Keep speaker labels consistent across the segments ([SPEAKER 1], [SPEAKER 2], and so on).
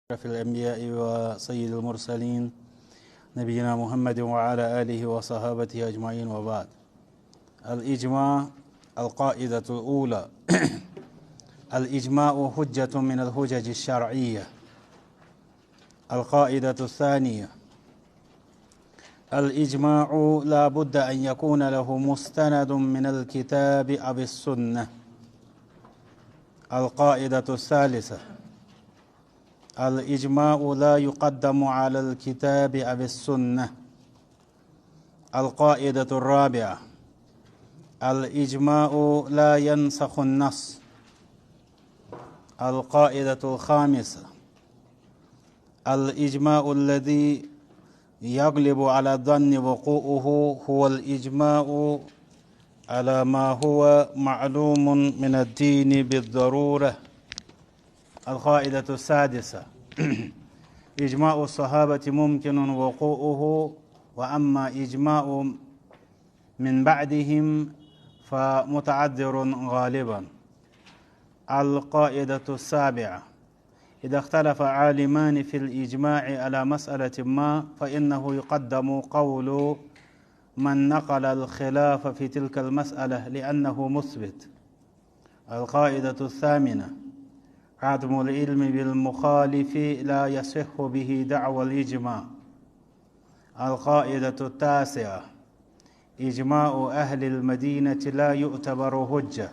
[SPEAKER 1] في الأنبياء وسيد المرسلين نبينا محمد وعلى آله وصحابته أجمعين وبعد. الإجماع القاعدة الأولى الإجماع حجة من الحجج الشرعية. القاعدة الثانية الإجماع لا بد أن يكون له مستند من الكتاب أو السنة. القاعدة الثالثة الإجماع لا يقدم على الكتاب أو السنة. القاعدة الرابعة الإجماع لا ينسخ النص. القاعدة الخامسة الإجماع الذي يغلب على الظن وقوعه هو الإجماع على ما هو معلوم من الدين بالضرورة. القاعدة السادسة إجماع الصحابة ممكن وقوعه، وأما إجماع من بعدهم فمتعذر غالبا. القاعدة السابعة إذا اختلف عالمان في الإجماع على مسألة ما فإنه يقدم قول من نقل الخلاف في تلك المسألة لأنه مثبت. القاعدة الثامنة عدم العلم بالمخالف لا يصح به دعوى الإجماع. القاعدة التاسعة إجماع أهل المدينة لا يعتبر حجة.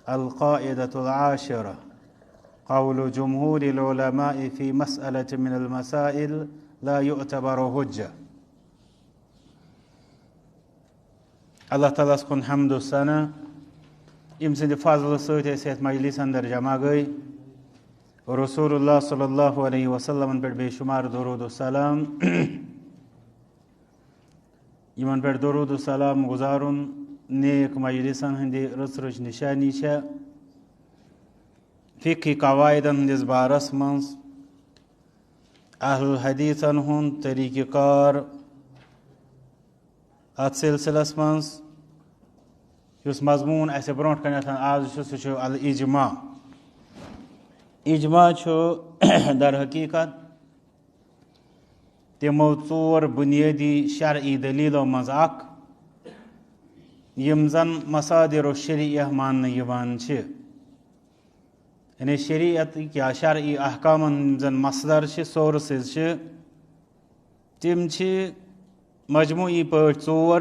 [SPEAKER 1] القاعدة العاشرة قول جمهور العلماء في مسألة من المسائل لا يعتبر حجة. الله تعالى سكن حمد السنة إمسند فضل سويت سيت مجلس اندر جمع گئی. رسول الله صلی اللہ علیہ وسلم پر بے شمار درود و سلام یمن پر درود و سلام گزارن نیک مجلسن ہندی رسرچ نشانی چھے فقہی قواعدن ہندس بارس منز اہل الحدیثن ہند طریق کار ات سلسلس منز یس مضمون ایسے برونٹ کنیتن آز سو الاجماع. اجماع چھو در حقیقت تمو ژور بنیادی شرعی دلیلو مز اک یم زن مصادر الشریعہ ماننہ یوان چھ. یعنی شریعت یا شرعی احکامن زن مصدر چھ سورسز چھ تم چھ مجموعی پٲٹھۍ ژور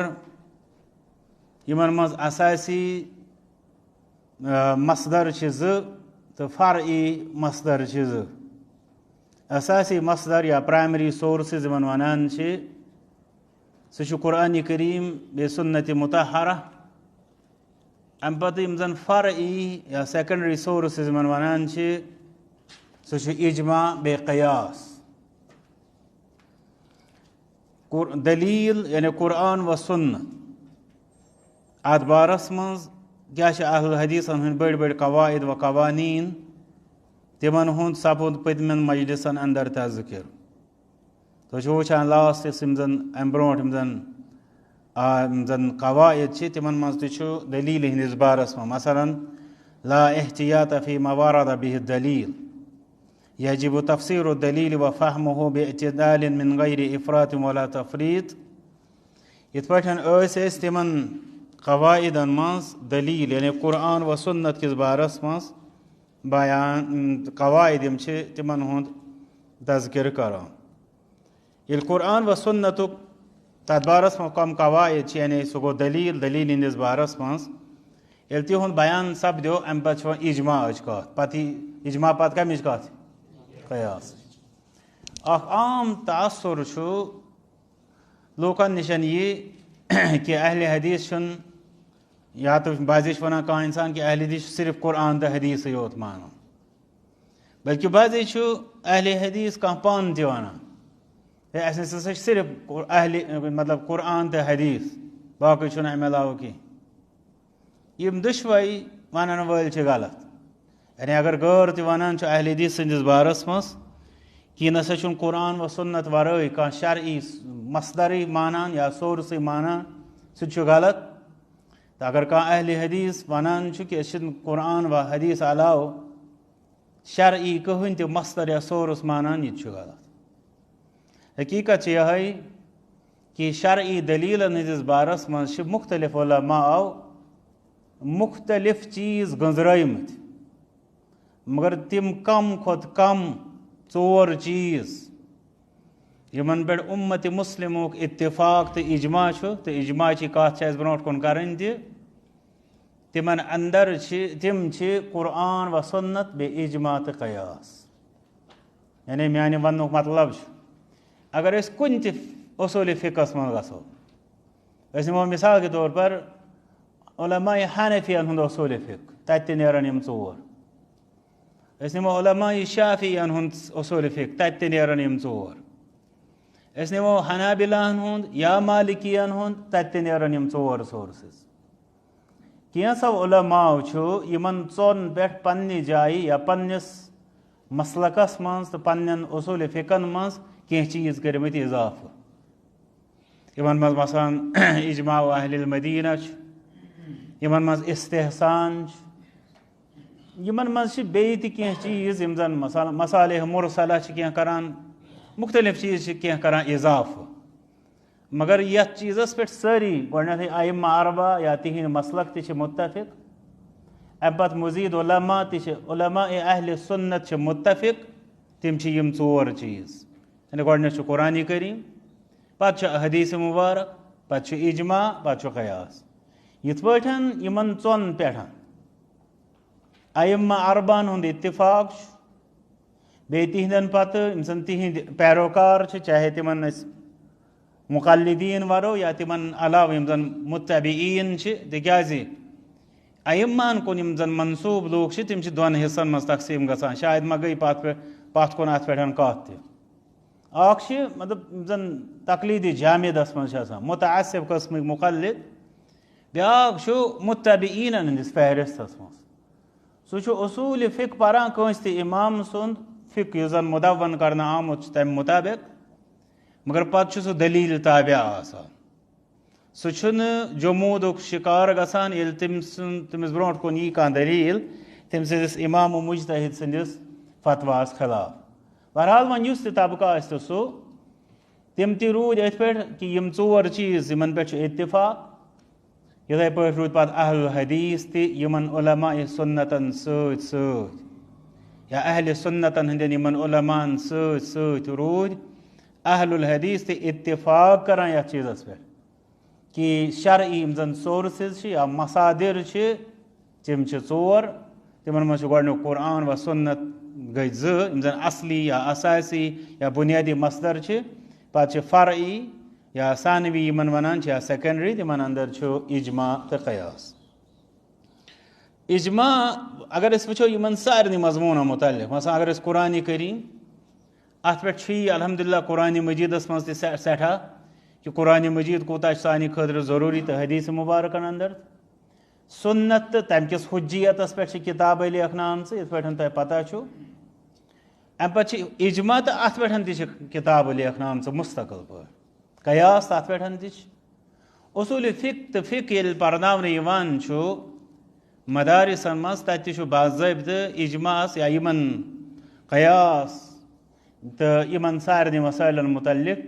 [SPEAKER 1] یمن مز اساسی مصدر چھ زٕ تو فرعی مصدر چھ زٕ. اساسی مصدر یا پرائمری سورسز یمن ونان چھ سہ چھ قرآن کریم بے سنت مطہرہ. ام پتہ یم زن فرعی یا سیکنڈری سورسز یمن ونان چھ سہ چھ اجماع بے قیاس. دلیل یعنی قرآن و سنت ات بارس منز کیا چھ اہل الحدیثن ہند بڑ بڑ قواعد و قوانین تمن ہند سپود پتمن مجلسن اندر تا ذکر. تو چھو وچھان لاسٹس یم زن ام برونٹ یم زن قواعد چھ تمن منز تہ چھو دلیل ہندس بارس من. مثلا لا احتیاط فی ما ورد به الدلیل یجب تفسیر الدلیل وفهمه باعتدال من غیر افراط ولا تفریط. یت پٲٹھۍ ٲسۍ تمن قواعدن منز دلیل یعنی قرآن و سنت کس بارس منز بیان قواعد یم چھ تمن ہند تذکر کران. یل قرآن و سنت تر بارس من کم قواعد چھ یعنی سہ گو دلیل ہندس بارس منز یل تہند بیان سپدیو ام پتہ چھ اجماع کت پتہ اجماع پتہ کمچ کت قیاس. اخ عام تاثر چھ لوکن نشن یہ کہ اہل حدیث چھ یا تو بعضی ونان کان انسان کہ اہل حدیث صرف قرآن تو حدیث یوت مانان، بلکہ بعضی اہل حدیث کان پان تہ ونان اسہ ہسا صرف اہل مطلب قرآن تو حدیث باقی چھُنہٕ امہ علاوہ کینٛہہ. یم دشوے ونن وٲلۍ چھِ غلط. یعنی اگر غٲر تہ ونان چھُ اہل حدیث سٕنٛدِس بارس منٛز کہِ نسا چھُنہٕ قرآن و سنت ورٲے کانٛہہ شرعی مصدرٕے مانان یا سورسٕے مانان سُہ تہِ چھُ غلط. تو اگر کانٛہہ اہل حدیث ونان چھُ کہ أسۍ چھِنہٕ قرآن و حدیث علاوٕ شرعی کٕہٕنۍ تہِ مصدر یا سورس مانان یہِ تہِ چھُ غلط حقیٖقت چھِ یِہوٚے کہ شرعی دلیٖلن ہٕنٛدِس بارس منٛز چھِ مختلف علماءو مختلف چیٖز گٔنٛزرٲومٕتۍ مگر تِم کم کھۄتہٕ کم 4 چیٖز یِمن پٮ۪ٹھ اُمتِ مُسلِمُک اتفاق تہٕ اجماع چھُ تہٕ اجماعچی کتھ چھِ اَسہِ برونٛٹھ کُن کرٕنۍ تہِ تِمن اندر چھِ تِم چھِ قرآن و سُنت بیٚیہِ اجماع تہٕ قیاس یعنی میانہِ وننُک مطلب چھُ اگر أسۍ کُنہِ تہِ اصوٗلِ فِقس منٛز گژھو أسۍ نِمو مثال کے طور پر علماء حنفین ہُنٛد اصوٗلِ فِقہ تتہِ تہِ نیرن یِم 4 أسۍ نِمو علماء شافعین ہُنٛد اصوٗلِ فِقہ تتہِ تہِ نیرن یِم 4 أسۍ نِمو حنابلہن ہُنٛد یا مالکین ہُنٛد تتہِ تہِ نیرن یِم 4 سورسز کینٛژھو علماءو چھُ یِمن 4 پٮ۪ٹھ پننہِ جایہِ یا پننِس مسلکس منٛز تہٕ پننٮ۪ن اصوٗلِ فِقن منٛز کینٛہہ چیٖز کٔرمٕتۍ اضافہٕ یِمن منٛز مثلاً اجماع اہلِ المدینہ چھُ یِمن منٛز استحسان چھُ یِمن منٛز چھِ بیٚیہِ تہِ کینٛہہ چیٖز یِم زن مصالح مُرسلہ چھِ کینٛہہ کران مختلف چیٖز چھِ کینٛہہ کران اضافہٕ مگر یتھ چیٖزس پٮ۪ٹھ سٲری گۄڈنٮ۪تھٕے ائمہ اربعہ یا تِہنٛدۍ مسلک تہِ چھِ مُتفق امہِ پتہٕ مزیٖد علماء تہِ چھِ علماء اہلِ سُنت چھِ مُتفق تِم چھِ یِم 4 چیٖز یعنی گۄڈنٮ۪تھ چھُ قرآنِ کریٖم پتہٕ چھُ حدیث مُبارک پتہٕ چھُ اجماع پتہٕ چھُ قیاس یِتھ پٲٹھۍ یِمن 4 پٮ۪ٹھ ائمہ اربعہن ہُنٛد اتفاق چھُ بیٚیہِ تِہنٛدٮ۪ن پتہٕ یِم زن تِہنٛدۍ پیروکار چھِ چاہے تِمن أسۍ مُقلدیٖن ونو یا تِمن علاوٕ یِم زن مُتبعیٖن چھِ تِکیٛازِ ائمہن کُن یِم زن منصوٗب لوٗکھ چھِ تِم چھِ 2 حِصن منٛز تقسیٖم گژھان شاید ما گٔے پتھ کُن اتھ پٮ۪ٹھ کتھ تہِ اکھ چھِ مطلب یِم زن تقلیٖدی جامدس منٛز چھِ آسان مُتعصب قٕسمٕکۍ مُقلد بیٛاکھ چھُ مُتبعیٖنن ہٕنٛدِس فہرستس منٛز سُہ چھُ اصوٗلِ فِقہ پران کٲنٛسہِ تہِ امام سُنٛد فِقہ یُس زن مُدون کرنہٕ آمُت چھُ تمہِ مُطابق مگر پتہٕ چھُ سُہ دلیٖل تابع آسان سُہ چھُنہٕ جموٗدُک شِکار گژھان ییٚلہِ تٔمِس برونٛٹھ کُن یی کانٛہہ دلیٖل تٔمۍ سٕنٛدِس امام و مُجتہد سٕنٛدِس فتواہس خلاف بہرحال وۄنۍ یُس تہِ طبقہٕ آسہِ تہٕ سُہ تِم تہِ روٗدۍ أتھۍ پٮ۪ٹھ کہِ یِم 4 چیٖز یِمن پٮ۪ٹھ چھُ اتفاق یِتھٕے پٲٹھۍ روٗدۍ پتہٕ اہل الحدیث تہِ یِمن علماء سُنتن سۭتۍ سۭتۍ یا اہلِ سُنتن ہٕنٛدٮ۪ن یِمن علماہن سۭتۍ سۭتۍ روٗدۍ اہل الحدیث تہِ اتفاق کران یتھ چیٖزس پٮ۪ٹھ کہ شرعی یِم زن سورسز چھِ یا مصادر چھِ تِم چھِ 4 تِمن منٛز چھُ گۄڈنیُک قرآن و سُنت گٔے 2 یِم زن اصلی یا اساسی یا بُنیٲدی مصدر چھِ پتہٕ چھِ فرعی یا ثانوی یِمن ونان چھِ یا سیکنڈری تِمن اندر چھُ اجماع تہٕ قیاس اجماع اگر أسۍ وٕچھو یِمن سارنٕے مضموٗنن مُتعلق مثلاً اگر أسۍ قرآنِ کریٖم اتھ پٮ۪ٹھ چھُ یی الحمدُاللہ قرآنِ مجیٖدس منٛز تہِ سٮ۪ٹھاہ کہ قرآنِ مجیٖد کوٗتاہ چھُ سانہِ خٲطرٕ ضروٗری تہٕ حدیث مُبارکن اندر سُنت تہٕ تمہِ کِس حجیتس پٮ۪ٹھ چھِ کِتابہٕ لیکھنہٕ آمژٕ یِتھ پٲٹھۍ تۄہہِ پتہ چھُ امہِ پتہٕ چھِ اجماع تہٕ اتھ پٮ۪ٹھ تہِ چھِ کِتابہٕ لیکھنہٕ آمژٕ مُستقل پٲٹھۍ قیاس تہٕ اتھ پٮ۪ٹھ تہِ چھِ اصوٗلِ فِقہ تہٕ فِقہ ییٚلہِ پرناونہٕ یِوان چھُ مدارسن منٛز تتہِ تہِ چھُ باضٲبطہٕ اجماعس یا یِمن قیاس تہٕ یِمن سارنٕے مسٲیلن مُتعلق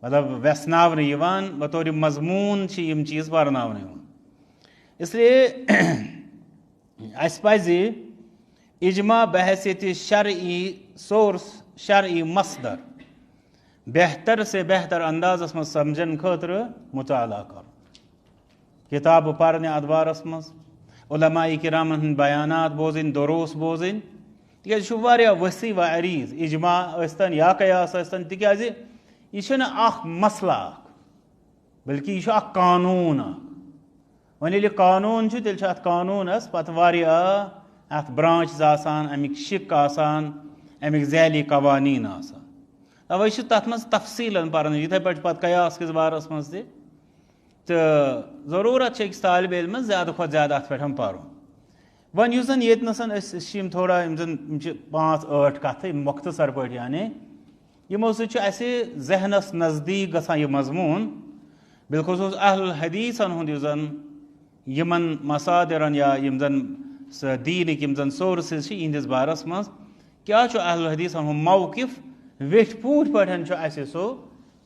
[SPEAKER 1] مطلب ویژھناونہٕ یِوان بطورِ مضموٗن چھِ یِم چیٖز پرناونہٕ یِوان اسلیے اَسہِ پزِ اجماع بحیثیتِ شرعی سورس شرعی مصدر بہتر سے بہتر اندازس منٛز سمجھن خٲطرٕ مُطالعہ کرُن کِتابہٕ پرنہِ اتھ بارس منٛز علماء کرامن ہٕنٛدۍ بیانات بوزٕنۍ دروس بوزٕنۍ تِکیٛازِ یہِ چھُ واریاہ وسیع و عریٖض اجماع ٲسۍتن یا قیاس ٲسۍتن تِکیٛازِ یہِ چھُنہٕ اکھ مسلہٕ اکھ بلکہِ یہِ چھُ اکھ قانوٗن اکھ وۄنۍ ییٚلہِ یہِ قانوٗن چھُ تیٚلہِ چھُ اتھ قانوٗنس پتہٕ واریاہ اتھ برانچز آسان امیِکۍ شِک آسان امیِکۍ ذیلی قوانیٖن آسان توے چھُ تتھ منٛز تفصیٖلن پرنہٕ یِتھٕے پٲٹھۍ پتہٕ قیاس کِس بارس منٛز تہِ تہٕ ضروٗرت چھِ أکِس طالبہِ علمس زیادٕ کھۄتہٕ زیادٕ اتھ پٮ۪ٹھ پرُن وۄنۍ یُس زن ییٚتنس أسۍ چھِ یِم تھوڑا یِم چھِ 5-8 کتھٕ یِم مۄختصر پٲٹھۍ یعنی یِمو سۭتۍ چھُ اسہِ ذہنس نزدیٖک گژھان یہِ مضموٗن بالخصوٗص اہل الحدیثن ہُنٛد یُس زن یِمن مصادرن یا یِم زن دیٖنٕکۍ یِم زَن سورسِز چھِ یِہنٛدِس بارس منٛز کیٛاہ چھُ اہل حدیٖثن ہُنٛد موقف ویٚٹھۍ پوٗٹھۍ پٲٹھۍ چھُ اَسہِ سُہ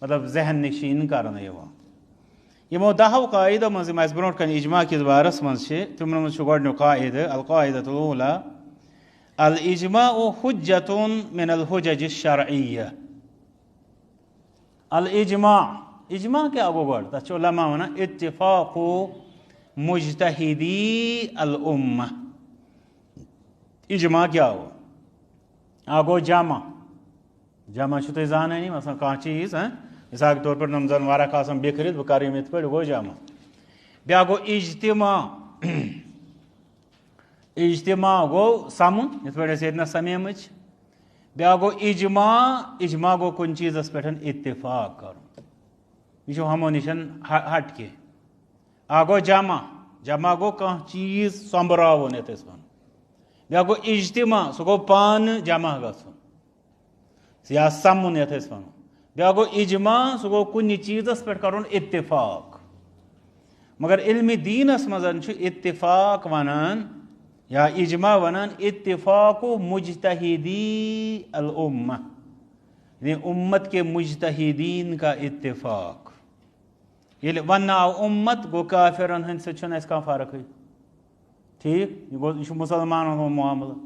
[SPEAKER 1] مطلب ذہن نشیٖن کرنہٕ یِوان. یِمو 10 قاعدو منٛز یِم اَسہِ برونٛٹھ کَنہِ اجما کِس بارس منٛز چھِ تِمن منٛز چھُ گۄڈٕنیُک قاعدٕ القاعدۃ الاولیٰ الاجماع حجۃ من الحجج الشرعیہ. الاجماع اجماع کیٛاہ گوٚو گۄڈٕ؟ تَتھ چھِ علما وَنان اتفاق مجتہدی الامہ. اجماع کیٛاہ گوٚو؟ اکھ گوٚو جمع. جمع چھُو تُہۍ زانٲنی مثلاً کانٛہہ چیٖز مثال کے طور پر یِم زَن ورق آسان بِکھرِتھ بہٕ کَرٕ یِم یِتھ پٲٹھۍ گوٚو جمع. بیٛاکھ گوٚو اجتماع. اجتماع گوٚو سَمُن یِتھ پٲٹھۍ أسۍ ییٚتنَس سَمیمٕتۍ. بیٛاکھ گوٚو اجماع. اجماع گوٚو کُنہِ چیٖزَس پٮ۪ٹھ اتفاق کَرُن. یہِ چھُ ہُمو نِش ہٹ کے. اکھ گوٚو جمع. جمع گوٚو کانٛہہ چیٖز سۄمبراوُن یَتھ أسۍ وَنو. بیٛاکھ گوٚو اجتماع سُہ گوٚو پانہٕ جمع گژھُن یا سَمُن یَتھ أسۍ وَنو. بیٛاکھ گوٚو اجماع سُہ گوٚو کُنہِ چیٖزَس پٮ۪ٹھ کَرُن اتفاق. مگر علمِ دیٖنَس منٛز چھُ اتفاق وَنان یا اجماع وَنان اتفاق مجتہدی الامہ یعنی اُمت کے مجتہدیٖن کا اتفاق. ییٚلہِ وَننہٕ آو اُمت گوٚو کافرَن ہٕنٛدۍ سۭتۍ چھُنہٕ اَسہِ کانٛہہ فرقٕے. ٹھیٖک یہِ چھُ مُسلمانَن ہُنٛد معاملہٕ.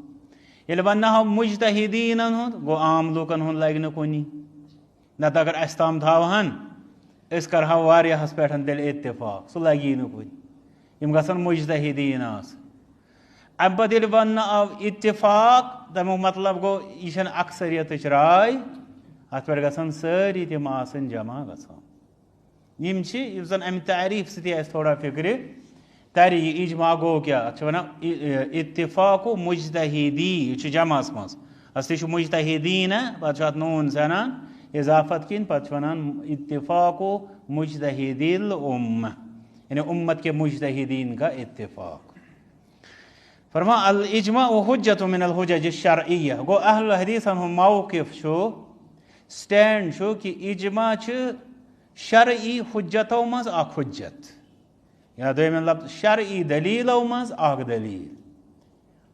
[SPEAKER 1] ییٚلہِ وَننہٕ آو مجتہدیٖنَن ہُنٛد گوٚو عام لوٗکَن ہُنٛد لَگہِ نہٕ کُنی. نَتہٕ اگر اَسہِ تام تھاوہَن أسۍ کَرٕہاو واریاہَس پٮ۪ٹھ تیٚلہِ اتفاق سُہ لگی نہٕ کُنہِ. یِم گژھن مجتہدیٖن آسٕنۍ. اَمہِ پَتہٕ ییٚلہِ وَننہٕ آو اتفاق تَمیُک مطلب گوٚو یہِ چھَنہٕ اکثریتٕچ راے اَتھ پٮ۪ٹھ گژھن سٲری تِم آسٕنۍ جمع گژھان. یِم چھِ یُس زَن اَمہِ تعریٖف سۭتی آسہِ تھوڑا فِکرِ تَرِ یہِ اجماع گوٚو کیٛاہ اَتھ چھِ وَنان اتفاق مجتہدی. یہِ چھُ جمعس منٛز اَصلی چھُ مجتہدیٖن پَتہٕ چھُ اَتھ نوٗن سَنان اضافت کِنۍ پَتہٕ چھِ وَنان اتفاق مجتہدی الامہ یعنی اُمت کے مجتہدیٖن کا اتفاق. فرمان الاجماع حجۃ من الحجج الشرعیہ. گوٚو اہل حدیٖثن ہُنٛد موقف چھُ سٹینڈ چھُ کہِ اجماع چھِ شرعی حجتو منٛز اکھ حجت یا دوٚیمہِ لفظ شرعی دٔلیٖلو منٛز اکھ دٔلیٖل.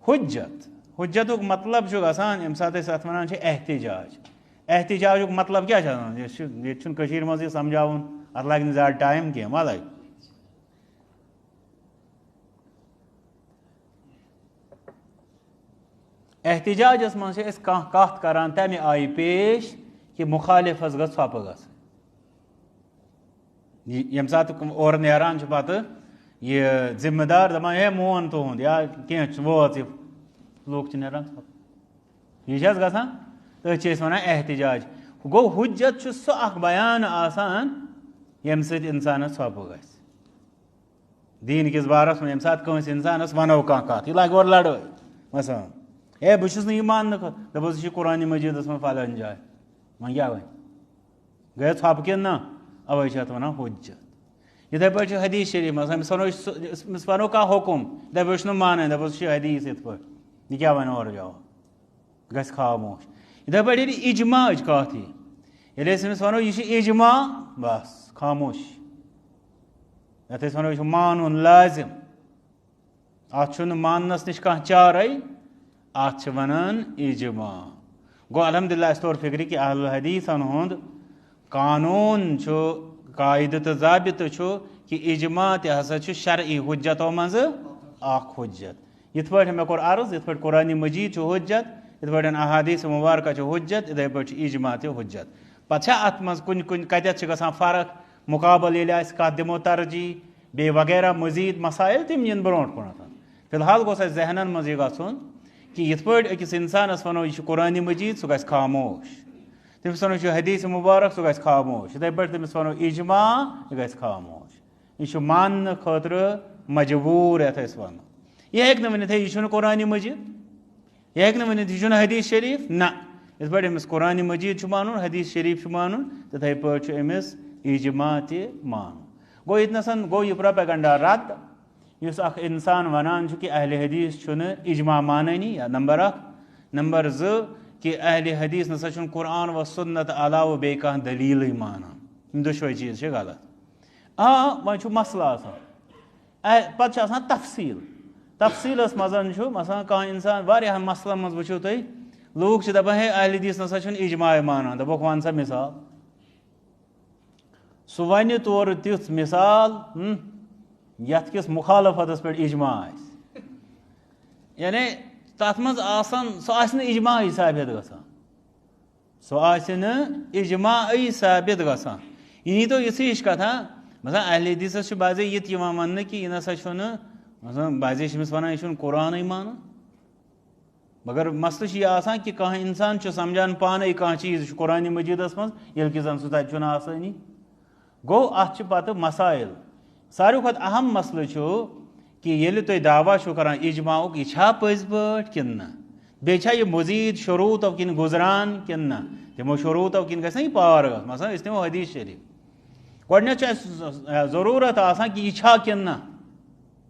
[SPEAKER 1] حجت حجتُک مطلب چھُ گژھان ییٚمہِ ساتہٕ أسۍ اَتھ وَنان چھِ احتِجاج. احتِجاجُک مطلب کیٛاہ چھُ آسان؟ ییٚتہِ چھُنہٕ کٔشیٖرِ منٛز یہِ سَمجھاوُن اَتھ لَگہِ نہٕ زیادٕ ٹایم کینٛہہ ما لگہِ. احتِجاجَس منٛز چھِ أسۍ کانٛہہ کَتھ کَران تَمہِ آیہِ پیش کہِ مُخالِفَس گٔژھ ژھۄپہٕ گژھٕنۍ. ییٚمہِ ساتہٕ اورٕ نیران چھِ پَتہٕ یہِ ذِمہٕ دار دَپان ہے مون تُہُنٛد یا کینٛہہ چھُ وٲژ یہِ لُکھ چھِ نیران ژھۄپہٕ. یہِ چھِ حظ گژھان تٔتھۍ چھِ أسۍ وَنان احتِجاج. گوٚو حجت چھُ سُہ اکھ بیان آسان ییٚمہِ سۭتۍ اِنسانَس ژھۄپہٕ گژھِ. دیٖن کِس بارَس منٛز ییٚمہِ ساتہٕ کٲنٛسہِ اِنسانَس وَنو کانٛہہ کَتھ یہِ لَگہِ اورٕ لَڑٲے مثلاً ہے بہٕ چھُس نہٕ یہِ ماننہٕ خٲطرٕ دَپوس یہِ چھِ قرآنِ مجیٖدَس منٛز فلٲنۍ جایہِ وۄنۍ کیٛاہ وَنہِ گٔیے ژھۄپہٕ کِنہٕ نہ اَوَے چھِ اَتھ وَنان حجت. یِتھَے پٲٹھۍ چھُ حدیٖث شریٖف منٛز أمِس وَنو کانٛہہ حُکُم دَپہِ بہٕ چھُس نہٕ مانٲنی دَپوس یہِ چھُ حدیٖث یِتھ پٲٹھۍ یہِ کیٛاہ وَنہِ اورٕ جواب گژھِ خاموش. یِتھَے پٲٹھۍ ییٚلہِ اجماعٕچ کَتھ یی ییٚلہِ أسۍ أمِس وَنو یہِ چھِ اجماع بَس خاموش. یَتھ أسۍ وَنو یہِ چھُ مانُن لٲزِم اَتھ چھُنہٕ ماننَس نِش کانٛہہ چارَے اَتھ چھِ وَنان اجماع. گوٚو الحمدُاللہ اَسہِ توٚر فِکرِ کہِ اہل حدیٖثن ہُنٛد قانوٗن چھُ قاعدٕ تہٕ ضابطہٕ چھُ کہِ اجماع تہِ ہسا چھُ شرعی حجتو منٛزٕ اکھ حجت. یِتھ پٲٹھۍ مےٚ کوٚر عرض یِتھ پٲٹھۍ قرآنِ مجیٖد چھُ حجت یِتھ پٲٹھۍ احادیٖث مُبارکہ چھُ حجت یِتھَے پٲٹھۍ چھُ اجماع تہِ حجت. پَتہٕ چھا اَتھ منٛز کُنہِ کُنہِ کَتٮ۪تھ چھِ گژھان فرق مُقابل ییٚلہِ آسہِ کَتھ دِمو ترجیح بیٚیہِ وغیرہ مٔزیٖد مسایل تِم یِن برونٛٹھ کُنَتھ. فِلحال گوٚژھ اَسہِ ذہنَن منٛز یہِ گژھُن کہِ یِتھ پٲٹھۍ أکِس اِنسانَس وَنو یہِ چھُ قرآنِ مجیٖد سُہ گژھِ خاموش. تٔمِس وَنو یہِ چھُ حدیٖث مُبارک سُہ گژھِ خاموش. یِتھَے پٲٹھۍ تٔمِس وَنو اجماع یہِ گژھِ خاموش. یہِ چھُ ماننہٕ خٲطرٕ مجبوٗر یَتھ أسۍ وَنو. یہِ ہیٚکہِ نہٕ ؤنِتھ ہے یہِ چھُنہٕ قرآنِ مجیٖد یہِ ہیٚکہِ نہٕ ؤنِتھ یہِ چھُنہٕ حدیٖث شریٖف نہ. یِتھ پٲٹھۍ أمِس قرآنِ مجیٖد چھُ مانُن حدیٖث شریٖف چھُ مانُن تِتھَے پٲٹھۍ چھُ أمِس اجماع تہِ مانُن. گوٚو ییٚتنَس گوٚو یہِ پرٛوپیگنڈا رد یُس اکھ اِنسان وَنان چھُ کہِ اہلِ حدیٖث چھُنہٕ اجماع مانٲنی یا نمبر 1. نمبر 2 کہِ اہلِ حدیٖث نسا چھُنہٕ قرآن و سُنت علاوٕ بیٚیہِ کانٛہہ دٔلیٖلٕے مانان. یِم دۄشوَے چیٖز چھِ غلط. وۄنۍ چھُ مسلہٕ آسان پَتہٕ چھُ آسان تفصیٖل. تفصیلس مزن مثلا کانٛہہ اِنسان واریاہن مسلن منٛز وٕچھِو تُہۍ لوٗکھ چھِ دپان ہے اہل حدیث نسا چھُنہٕ اجماع مانان دپوکھ ون سا مثال سُہ وَنہِ تورٕ تِژھ مثال یتھ کِس مُخالفتس پٮ۪ٹھ اجماع آسہِ یعنی تتھ منٛز آسان سُہ آسہِ نہٕ اجماعی ثٲبت گژھان سُہ آسہِ نہٕ اجماعی ثٲبت گژھان یہِ نیٖتو یِژھٕے ہِش کتھا مثلا اہل حدیثس چھُ بعضے یہِ تہِ یِوان وننہٕ کہِ یہِ نسا چھُنہٕ مثلاً بعضے چھِ أمِس ونان یہِ چھُنہٕ قرآنٕے مانان مگر مسلہٕ چھُ یہِ آسان کہِ کانٛہہ اِنسان چھُ سمجھان پانے کانٛہہ چیٖز یہِ چھُ قرآنِ مجیٖدس منٛز ییٚلہِ کہِ زن سُہ تتہِ چھُنہٕ آسٲنی گوٚو اتھ چھِ پتہٕ مسایل ساروی کھۄتہٕ اہم مسلہٕ چھُ کہِ ییٚلہِ تُہۍ دعوا چھُو کران اجماعُک یہِ چھا پٔزۍ پٲٹھۍ کِنہٕ نہ بیٚیہِ چھا یہِ مزیٖد شروٗطو کِنۍ گُزران کِنہٕ نہ تِمو شروٗطو کِنۍ گژھِ نہ یہِ پار گژھُن مثلاً أسۍ نِمو حدیث شریٖف گۄڈٕنیتھ چھُ اسہِ ضروٗرت آسان کہِ یہِ چھا کِنہٕ نہ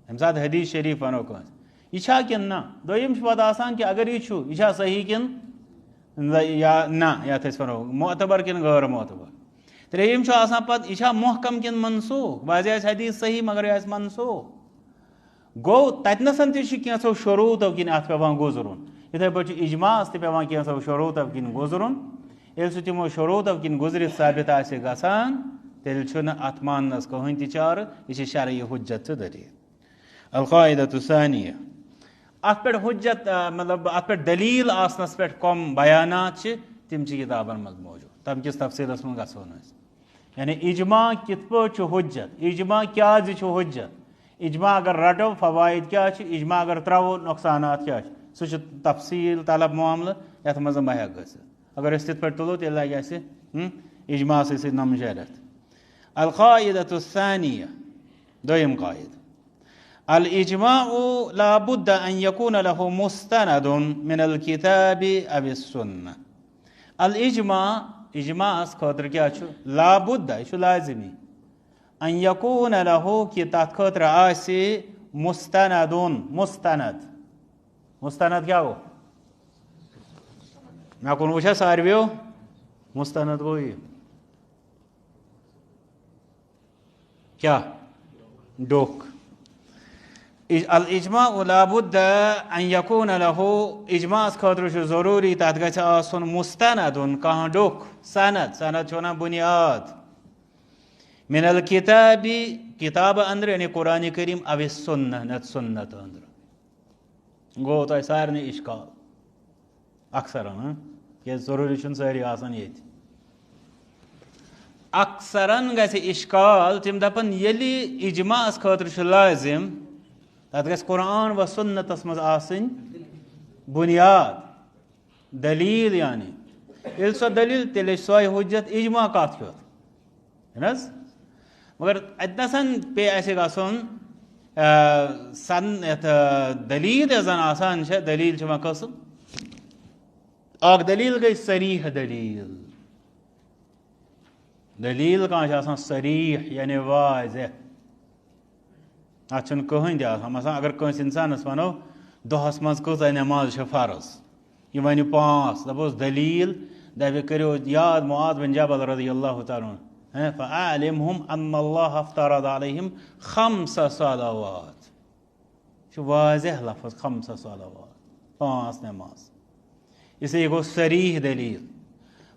[SPEAKER 1] ییٚمہِ ساتہٕ حدیث شریٖف ونو کٲنٛسہِ یہِ چھا کِنہٕ نہ دوٚیِم چھُ پتہٕ آسان کہِ اگر یہِ چھُ یہِ چھا صحیح کِنہٕ یا نہ یتھ أسۍ ونو معتبر کِنہٕ غٲر معتبر ترٛیٚیِم چھُ آسان پتہٕ یہِ چھا محکم کِنہٕ منسوٗخ بعضے آسہِ حدیث صحیح مگر یہِ آسہِ منسوٗخ گوٚو تتنسن تہِ چھُ کینٛژھو شروٗطو کِنۍ اتھ پیٚوان گُزرُن یِتھے پٲٹھۍ چھُ اجماعس تہِ پیٚوان کینٛژھو شروٗطو کِنۍ گُزرُن ییٚلہِ سُہ تِمو شروٗطو کِنۍ گُزرِتھ ثٲبت آسہِ گژھان تیٚلہِ چھُنہٕ اتھ ماننس کٕہٕنۍ تہِ چارٕ یہِ چھِ شرعی حجت تہٕ دٔلیٖل القاعدۃ الثانیہ اتھ پٮ۪ٹھ حجت مطلب اتھ پٮ۪ٹھ دلیٖل آسنس پٮ۪ٹھ کۄم بیانات چھِ تِم چھِ کِتابن منٛز موٗجوٗد تمہِ کِس تفصیٖلس منٛز گژھو نہٕ أسۍ یعنی اجماع کِتھ پٲٹھۍ چھُ حجت اجماع کیازِ چھُ حجت اجماع اگر رٹو فوٲیِد کیاہ چھِ اجماع اگر ترٛاوو نۄقصانات کیاہ چھِ سُہ چھُ تفصیٖل طلب معاملہٕ یتھ منٛز بہٕ ہٮ۪کہٕ گٔژھِتھ اگر أسۍ تِتھ پٲٹھۍ تُلو تیٚلہِ لگہِ اَسہِ اجماعسٕے سۭتۍ نمشیرت القاعدۃ الثانیہ دوٚیِم قاعدٕ الاجماع لا بد ان يكون له مستند من الكتاب او السنة الاجماع اجماعس خٲطرٕ کیاہ چھُ لا بد یہِ چھُ لازمی ان يكون له کہِ تتھ خٲطرٕ آسہِ مستند کیاہ گوٚو مےٚ کُن وٕچھا ساروِیو مستند گوٚو یہِ کیاہ ڈوٚکھ الاجماع لا بد ان يكون له اجماعس خٲطرٕ چھُ ضروٗری تتھ گژھِ آسُن مستند کانٛہہ ڈوٚکھ سند چھُ ونان بُنیاد من الکتاب کِتابہٕ انٛدرٕ یعنی قرآنِ کریٖم او سُنہ نتہٕ سُنت انٛدرٕ گوٚو تۄہہِ سارنٕے اِشکال اکثرن کیازِ ضروٗری چھُنہٕ سٲری آسان ییٚتہِ اکثرن گژھِ اِشکال تِم دپان ییٚلہِ اجماعس خٲطرٕ چھُ لٲزم تتھ گژھِ قرآن و سُنتس منٛز آسٕنۍ بُنیاد دلیٖل یعنی ییٚلہِ سۄ دلیٖل تیٚلہِ چھِ سۄے حجت اجماع کتھ کیُتھ چھُنہٕ حظ مگر اتنسن پیٚیہِ اسہِ گژھُن یتھ دلیٖل یۄس زن آسان چھےٚ دلیٖل چھِ یِوان قٕسم اکھ دلیٖل گٔے صریح دلیٖل کانٛہہ چھِ آسان صریح یعنی واضح اتھ چھُنہٕ کٕہٕنۍ تہِ آسان مثلاً اگر کٲنٛسہِ انسانس ونو دۄہس منٛز کۭژاہ نٮ۪ماز چھِ فرض یہِ ونہِ 5 دپوس دلیٖل دپہِ کٔرِو یاد معاذ بن جبل رضی اللہ تعالیٰ عنہ فأعلمهم ان اللہ افترض علیہم 5 صلوات چھُ واضح لفظ 5 صلوات 5 نٮ۪ماز اس لیے یہِ گوٚو صریح دلیٖل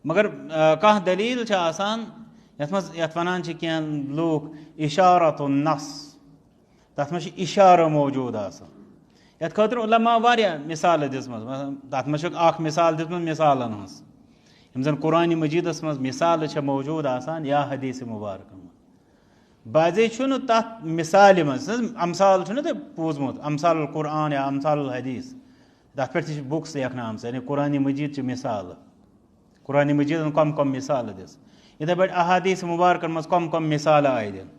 [SPEAKER 1] مگر کانٛہہ دلیٖل چھِ آسان یتھ منٛز یتھ ونان چھِ کینٛہہ لوٗکھ اشارت النص تتھ منٛز چھِ اِشارٕ موٗجوٗد آسان یتھ خٲطرٕ علما واریاہ مِثالہٕ دِژمٕژ تتھ منٛز چھکھ اکھ مِثال دِژمٕژ مِثالن ہٕنٛز یِم زن قرآنِ مجیٖدس منٛز مِثالہٕ چھےٚ موٗجوٗد آسان یا حدیثِ مُبارکن منٛز بعضے چھُنہٕ تتھ مِثالہِ منٛز امثال چھُنہ تۄہہِ بوٗزمُت امثال القرآن یا امثال الحدیث تتھ پٮ۪ٹھ تہِ چھِ بُکٕس لیکھنہٕ آمژٕ یعنی قرآنِ مجیٖد چہِ مِثالہٕ قرآنِ مجیٖدن کۄم مِثالہٕ دِژ یِتھے پٲٹھۍ احادیث مُبارکن منٛز کۄم مِثالہٕ آیہِ دِنہٕ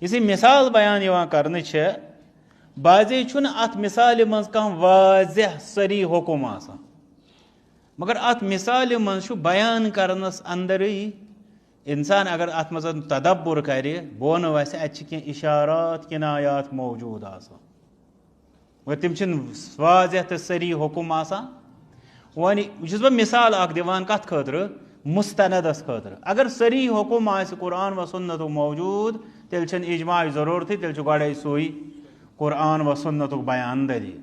[SPEAKER 1] یُس یہِ مِثال بیان یِوان کرنہٕ چھےٚ بعضے چھُنہٕ اتھ مِثالہِ منٛز کانٛہہ واضح صریح حُکُم آسان مگر اتھ مِثالہِ منٛز چھُ بیان کرنس انٛدرٕے انسان اگر اتھ منٛز تدبُر کرِ بونہٕ وسہِ اتہِ چھِ کینٛہہ اشارات کنایات موٗجوٗد آسان مگر تِم چھِنہٕ واضح تہٕ صریح حُکُم آسان وۄنۍ یہِ چھُس بہٕ مِثال اکھ دِوان کتھ خٲطرٕ مستندس خٲطرٕ اگر صریح حُکُم آسہِ قرآن و سُنتُک موٗجوٗد تیٚلہِ چھنہٕ اجماعٕچ ضروٗرتھٕے تیٚلہِ چھُ گۄڈے سُے قرآن و سنتُک بیان دلیٖل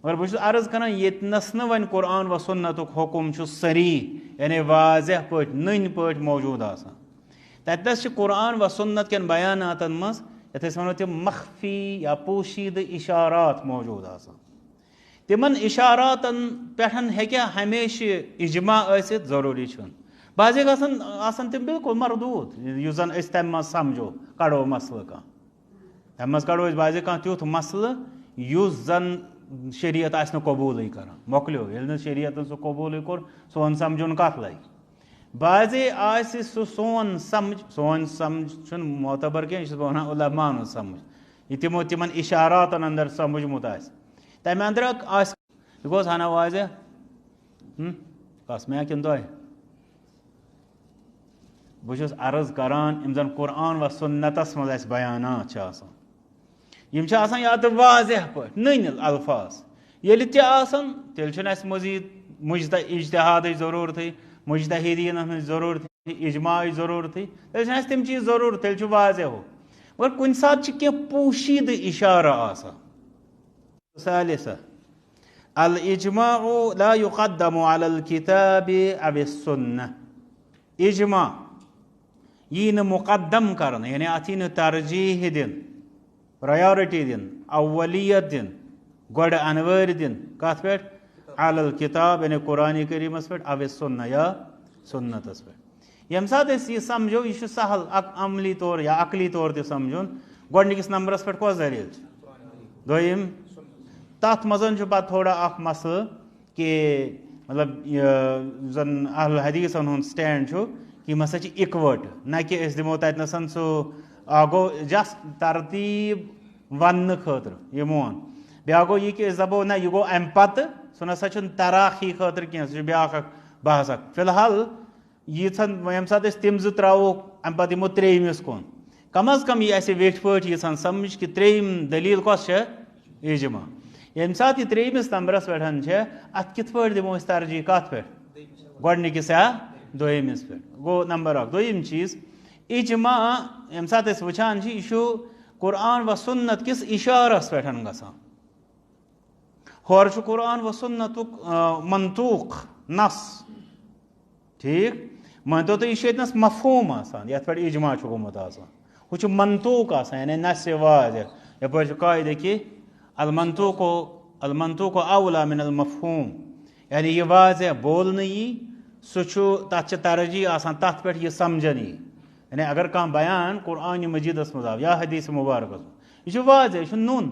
[SPEAKER 1] مگر بہٕ چھُس عرض کران ییٚتنَس نہٕ وۄنۍ قرآن و سنتُک حکم چھُ صریح یعنی واضح پٲٹھۍ نٔنۍ پٲٹھۍ موجوٗد آسان تَتنَس چھِ قرآن و سنت کٮ۪ن بیاناتَن منٛز یَتھ أسۍ وَنو تِم مخفی یا پوشیٖدٕ اِشارات موجوٗد آسان تِمن اِشاراتن پٮ۪ٹھ ہیٚکیٛاہ ہمیشہِ اِجماع ٲسِتھ ضروٗری چھُنہٕ بعضے گژھن آسان تِم بِلکُل مردوٗد یُس زن أسۍ تَمہِ منٛز سمجھو کڑو مسلہٕ کانٛہہ تَمہِ منٛز کڑو أسۍ بعضے کانٛہہ تیُتھ مسلہٕ یُس زن شریعت آسہِ نہٕ قبوٗلٕے کران مۄکلیو ییٚلہِ نہٕ شریعتن سُہ قبوٗلٕے کوٚر سون سمجھُن کتھ لگہِ بعضے آسہِ سُہ سون سمجھ چھُنہٕ معتبر کینٛہہ یہِ چھُس بہٕ ونان علماہن ہُنٛد سمجھ یہِ تِمو تِمن اِشاراتن انٛدر سمجھمُت آسہِ تَمہِ انٛدر آسہِ یہِ گوٚژھ ہنا واضح کس مےٚ کِنہٕ تۄہہِ بہٕ چھُس عرض کران یِم زن قرآن و سنتس منٛز اَسہِ بیانات چھِ آسان یِم چھِ آسان یا تہٕ واضح پٲٹھۍ نٔنۍ الفاظ ییٚلہِ تہِ آسان تیٚلہِ چھُنہٕ اَسہِ مزیٖد اجتہادٕچ ضروٗرتھٕے مجتہیٖدیٖنن ہٕنٛز ضروٗرتھٕے اجماعٕچ ضروٗرتھٕے تیٚلہِ چھِنہٕ اَسہِ تِم چیٖز ضروٗرت تیٚلہِ چھُ واضح ہُہ مگر کُنہِ ساتہٕ چھِ کینٛہہ پوشیٖدٕ اِشارٕ آسان ثالثہ الاجماع لا يقدم على الكتاب او السنة اجماع یی نہٕ مقدم کرنہٕ یعنی اتھ یی نہٕ ترجیح دِنہٕ پرایورٹی دِنہٕ اولِیت دِنہٕ گۄڈٕ انوٲرۍ دِنہٕ کتھ پٮ۪ٹھ علی الکتاب یعنی قرآنِ کریٖمس پٮ۪ٹھ او السنة یا سنتس پٮ۪ٹھ ییٚمہِ ساتہٕ أسۍ یہِ سمجھو یہِ چھُ سہل عملی طور یا عقلی طور تہِ سمجھُن گۄڈنِکِس نمبرس پٮ۪ٹھ کۄس دٔلیٖل چھِ دوٚیِم تتھ منٛز چھُ پتہٕ تھوڑا اکھ مسلہٕ کہِ مطلب یُس زن اہل حدیٖثن ہُنٛد سٹینڈ چھُ یِم ہسا چھِ اِکوٹہٕ نہ کہِ أسۍ دِمو تتنَسن سُہ اکھ گوٚو جسٹ ترتیٖب وننہٕ خٲطرٕ یہِ مون بیٛاکھ گوٚو یہِ کہِ أسۍ دپو نہ یہِ گوٚو امہِ پتہٕ سُہ نسا چھُنہٕ تراخی خٲطرٕ کینٛہہ سُہ چھُ بیٛاکھ اکھ بحث اکھ فِلحال ییٖژہن ییٚمہِ ساتہٕ أسۍ تِم زٕ ترٛاووکھ امہِ پتہٕ یِمو ترٛیٚیِمِس کُن کم از کم یی اَسہِ ویٹھۍ پٲٹھۍ ییٖژہن سمجھ کہِ ترٛیٚیِم دٔلیٖل کۄس چھےٚ اجماع ییٚمہِ ساتہٕ یہِ ترٛیٚیِمِس نمبرس پٮ۪ٹھ چھےٚ اتھ کِتھ پٲٹھۍ دِمو أسۍ ترجیح کتھ پٮ۪ٹھ گۄڈنِکِس یا دوٚیِمِس پٮ۪ٹھ گوٚو نمبر اکھ دوٚیِم چیٖز اجماع ییٚمہِ ساتہٕ أسۍ وٕچھان چھِ یہِ چھُ قرآن و سنت کِس اِشارس پٮ۪ٹھ گژھان ہورٕ چھُ قرآن و سنتُک منطوق نص ٹھیٖک مٲنتو تُہۍ یہِ چھُ ییٚتنس مفہوٗم آسان یتھ پٮ۪ٹھ اجماع چھُ گوٚمُت آسان ہُہ چھُ منطوق آسان یعنی نصِ واضح یپٲرۍ چھُ قاعدٕ کہِ المنطوق اولا من المفہوٗم یعنی یہِ واضح بولنہٕ یی سُہ چھُ تتھ چھِ ترجیح آسان تتھ پٮ۪ٹھ یہِ سمجھن یی یعنی اگر کانٛہہ بیان قرآنِ مجیٖدس منٛز آو یا حدیٖث مُبارکس منٛز یہِ چھُ واضح یہِ چھُ نوٚن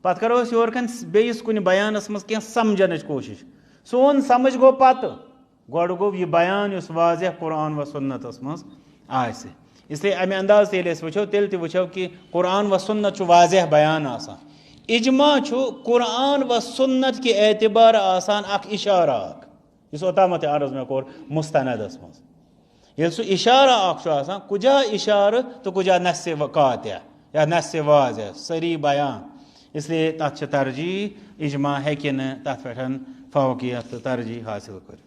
[SPEAKER 1] پتہٕ کرو أسۍ یورٕ کَنۍ بیٚیِس کُنہِ بیانس منٛز کینٛہہ سمجھنٕچ کوٗشش سون سمجھ گوٚو پتہٕ گۄڈٕ گوٚو یہِ بیان یُس واضح قرآن و سنتس منٛز آسہِ اسلیے امہِ انداز تہِ ییٚلہِ أسۍ وٕچھو تیٚلہِ تہِ وٕچھو کہِ قرآن و سنت چھُ واضح بیان آسان اجماع چھُ قرآن و سنت کہِ اعتبار آسان اکھ اِشارہ اکھ یُس اوٚتامتھ تہِ عرض مےٚ کوٚر مُستندس منٛز ییٚلہِ سُہ اِشارہ اکھ چھُ آسان کُجا اِشارٕ تہٕ کُجا نصِ قاطع یا نصِ واضح صریح بیان اسلیے تتھ چھِ ترجیح اجماع ہیٚکہِ نہٕ تتھ پٮ۪ٹھ فوقیت تہٕ ترجیح حٲصِل کٔرِتھ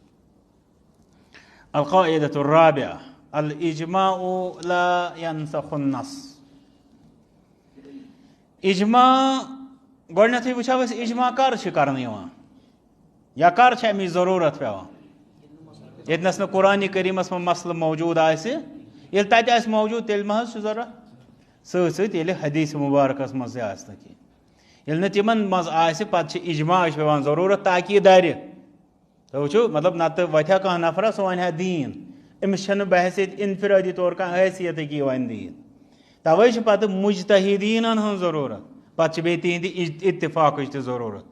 [SPEAKER 1] القاعدة الرابعة الاجماع لا ينسخ النص اجماع گۄڈنیٚتھٕے وٕچھو أسۍ اجماع کر چھِ کرنہٕ یِوان یا کر چھِ امِچ ضروٗرت پیٚوان ییٚتنس نہٕ قرآنِ کریٖمس منٛز مسلہٕ موجوٗد آسہِ ییٚلہِ تتہِ آسہِ موجوٗد تیٚلہِ ما حظ چھُ ضروٗرت سۭتۍ سۭتۍ ییٚلہِ حدیٖث مُبارکس منٛز تہِ آسہِ نہٕ کینٛہہ ییٚلہِ نہٕ تِمن منٛز آسہِ پتہٕ چھِ اجماعٕچ پیٚوان ضروٗرت تاکہِ یہِ دَرِ تُہۍ وٕچھِو مطلب نتہٕ وۄتھِ ہا کانٛہہ نفرا سُہ ونہِ ہا دیٖن أمِس چھنہٕ بحثیت انفرٲدی طور کانٛہہ حیثیتٕے کہِ یہِ وَنہِ دیٖن توے چھِ پتہٕ مجتہیٖدیٖنن ہٕنٛز ضروٗرت پتہٕ چھِ بیٚیہِ تِہنٛدِ اتفاقٕچ تہِ ضروٗرت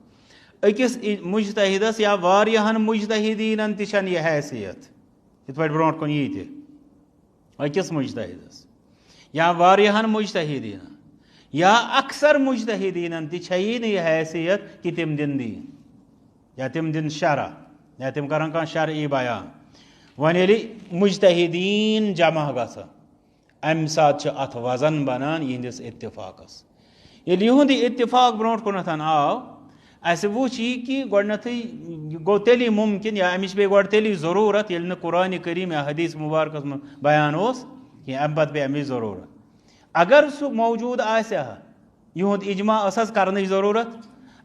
[SPEAKER 1] أکِس مجتہیٖدس یا واریاہن مجتہیٖدیٖنن تہِ چھنہٕ یہِ حیثیت یِتھ پٲٹھۍ برونٛٹھ کُن یی تہِ أکِس مجتہیٖدس یا واریاہن مجتہیٖدیٖنن یا اکثر مجتہیٖدیٖنن تہِ چھیی نہٕ یہِ حیثیت کہِ تِم دِنۍ دیٖن یا تِم دِنۍ شرح یا تِم کرن کانٛہہ شرعی بیان وۄنۍ ییٚلہِ مجتہیٖدیٖن جمع گژھن امہِ ساتہٕ چھُ اتھ وزن بنان یِہنٛدِس اتفاقس ییٚلہِ یِہُنٛد یہِ اتفاق برونٛٹھ کُنتھ آو اسہِ وٕچھ یہِ کہِ گۄڈنیٚتھٕے گوٚو تیٚلی مُمکِن یا امِچ پیٚیہِ گۄڈٕ تیٚلی ضروٗرت ییٚلہِ نہٕ قرآنِ کریٖم یا حدیٖث مُبارکس منٛز بیان اوس کینٛہہ امہِ پتہٕ پیٚیہِ امِچ ضروٗرت اگر سُہ موجوٗد آسہِ ہا یِہُنٛد اِجما ٲس حظ کَرنٕچ ضروٗرت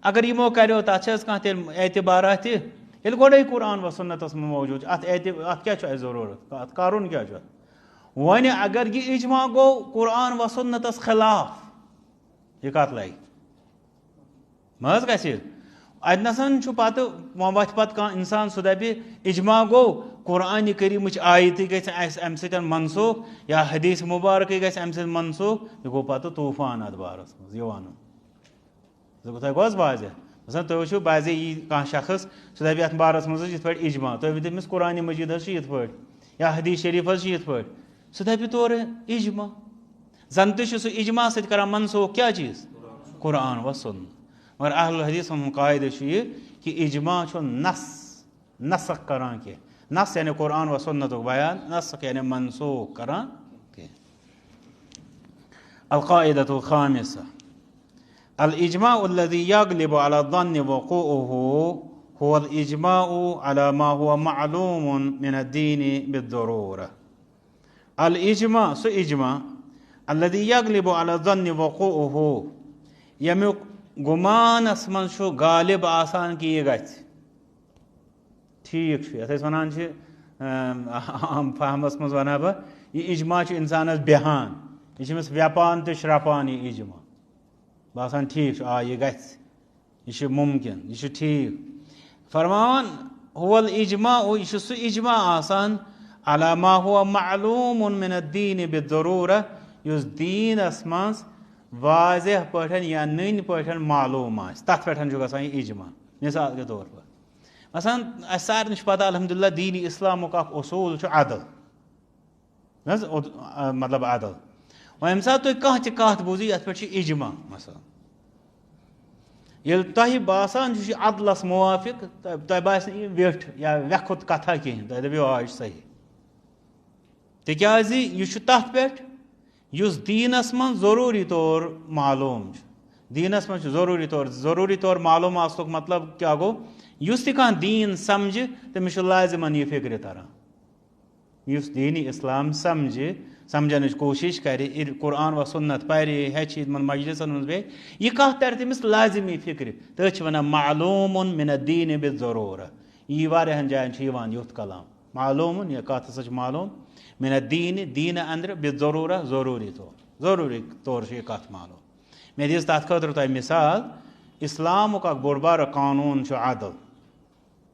[SPEAKER 1] اگر یِمو کَریو تَتھ چھِ حظ کانٛہہ تیٚلہِ اعتبارا تہِ ییٚلہِ گۄڈَے قرآن و سُنتَس منٛز موجوٗد چھُ اَتھ کیٛاہ چھُ اَسہِ ضروٗرت اَتھ کَرُن کیٛاہ چھُ وۄنۍ اگر یہِ اِجما گوٚو قرآن و سُنتَس خِلاف یہِ کَتھ لَگہِ مہ حظ گژھِ اَتہِ نَسَن چھُ پَتہٕ وۄنۍ وۄتھِ پَتہٕ کانٛہہ اِنسان سُہ دَپہِ اِجما گوٚو قرآنِ کریٖمٕچ آیتٕے گژھِ اَسہِ اَمہِ سۭتۍ منسوٗخ یا حدیٖث مُبارکٕے گژھِ اَمہِ سۭتۍ منسوٗخ یہِ گوٚو پَتہٕ طوٗفان اَتھ بارَس منٛز یہِ وَنُن تۄہہِ گوٚو حظ واضح مثلاً تُہۍ وٕچھِو بعضے یی کانٛہہ شخص سُہ دَپہِ یَتھ بارَس منٛز حظ یِتھ پٲٹھۍ اِجما تُہۍ ؤنِو تٔمِس قرآنِ مجیٖد حظ چھُ یِتھ پٲٹھۍ یا حدیٖث شریٖف حظ چھُ یِتھ پٲٹھۍ سُہ دَپہِ تورٕ اِجما زَن تہِ چھُ سُہ اِجما سۭتۍ کَران منسوٗخ کیٛاہ چیٖز قرآن و سُنت مگر اہل حدیٖثَن ہُنٛد قاعدٕ چھُ یہِ کہِ اِجما چھُ نسخ کَران کینٛہہ نس یعنی قرآن و سُنتُک بیان نسخ یعنی منسوٗخ کَران کینٛہہ القاعدۃ الخامسہ الاجماع الذي يغلب على الظن وقوعه هو الاجماع على ما هو معلوم من الدين بالضرورة الاجماع سُہ اجماع الذي يغلب على الظن وقوعه ییٚمیُک گُمانَس منٛز چھُ غالب آسان کہِ یہِ گژھِ ٹھیٖک چھُ یَتھ أسۍ وَنان چھِ عام فہمَس منٛز وَنہٕ ہا بہٕ یہِ اِجما چھُ اِنسانَس بیٚہان یہِ چھِ أمِس وٮ۪پان تہٕ شرٛپان یہِ اِجما باسان ٹھیٖک چھُ آ یہِ گژھِ یہِ چھُ مُمکِن یہِ چھُ ٹھیٖک فرماوان هو الاجماع یہِ چھُ سُہ اِجما آسان علی ما هو معلوم من الدین بالضروٗرہ یُس دیٖنَس منٛز واضح پٲٹھۍ یا نٔنۍ پٲٹھۍ معلوٗم آسہِ تَتھ پٮ۪ٹھ چھُ گژھان یہِ اِجما مِثال کے طور پر مثلاً اَسہِ سارنٕے چھُ پَتہ الحمدُاللہ دیٖنی اِسلامُک اکھ اصوٗل چھُ عدل حظ مطلب عدل وۄنۍ ییٚمہِ ساتہٕ تُہۍ کانٛہہ تہِ کَتھ بوٗزِو یَتھ پٮ۪ٹھ چھُ اِجما مثلاً ییٚلہِ تۄہہِ باسان چھُ یہِ چھُ عدلَس مُوافِق تۄہہِ باسہِ نہٕ یہِ ویٚٹھ یا وٮ۪کھُت کَتھا کِہیٖنۍ تۄہہِ دٔپِو آ یہِ چھُ صحیح تِکیٛازِ یہِ چھُ تَتھ پٮ۪ٹھ یُس دیٖنَس منٛز ضروٗری طور معلوٗم چھُ دیٖنَس منٛز چھُ ضروٗری طور معلوٗم آسنُک مطلب کیٛاہ گوٚو یُس تہِ کانٛہہ دیٖن سَمجھِ تٔمِس چھُ لازِمَن یہِ فِکرِ تَران یُس دیٖنی اِسلام سَمجھِ سَمجھنٕچ کوٗشِش کَرِ قرآن و سُنت پَرِ ہیٚچھِ یِمَن مجلِسَن منٛز بیٚہہِ یہِ کَتھ تَرِ تٔمِس لازمی فِکرِ تٔتھۍ چھِ وَنان معلوٗمُن مِن الدیٖن بالضروٗرہ یی واریاہَن جایَن چھُ یِوان یُتھ کلام معلوٗمُن یہِ کَتھ ہسا چھِ معلوٗم مِن الدیٖنہِ دیٖنہٕ اَنٛدرٕ بالضروٗرہ ضروٗری طور چھُ یہِ کَتھ معلوٗم مےٚ دِژ تَتھ خٲطرٕ تۄہہِ مِثال اِسلامُک اکھ بوٚڑ بارٕ قانوٗن چھُ عدل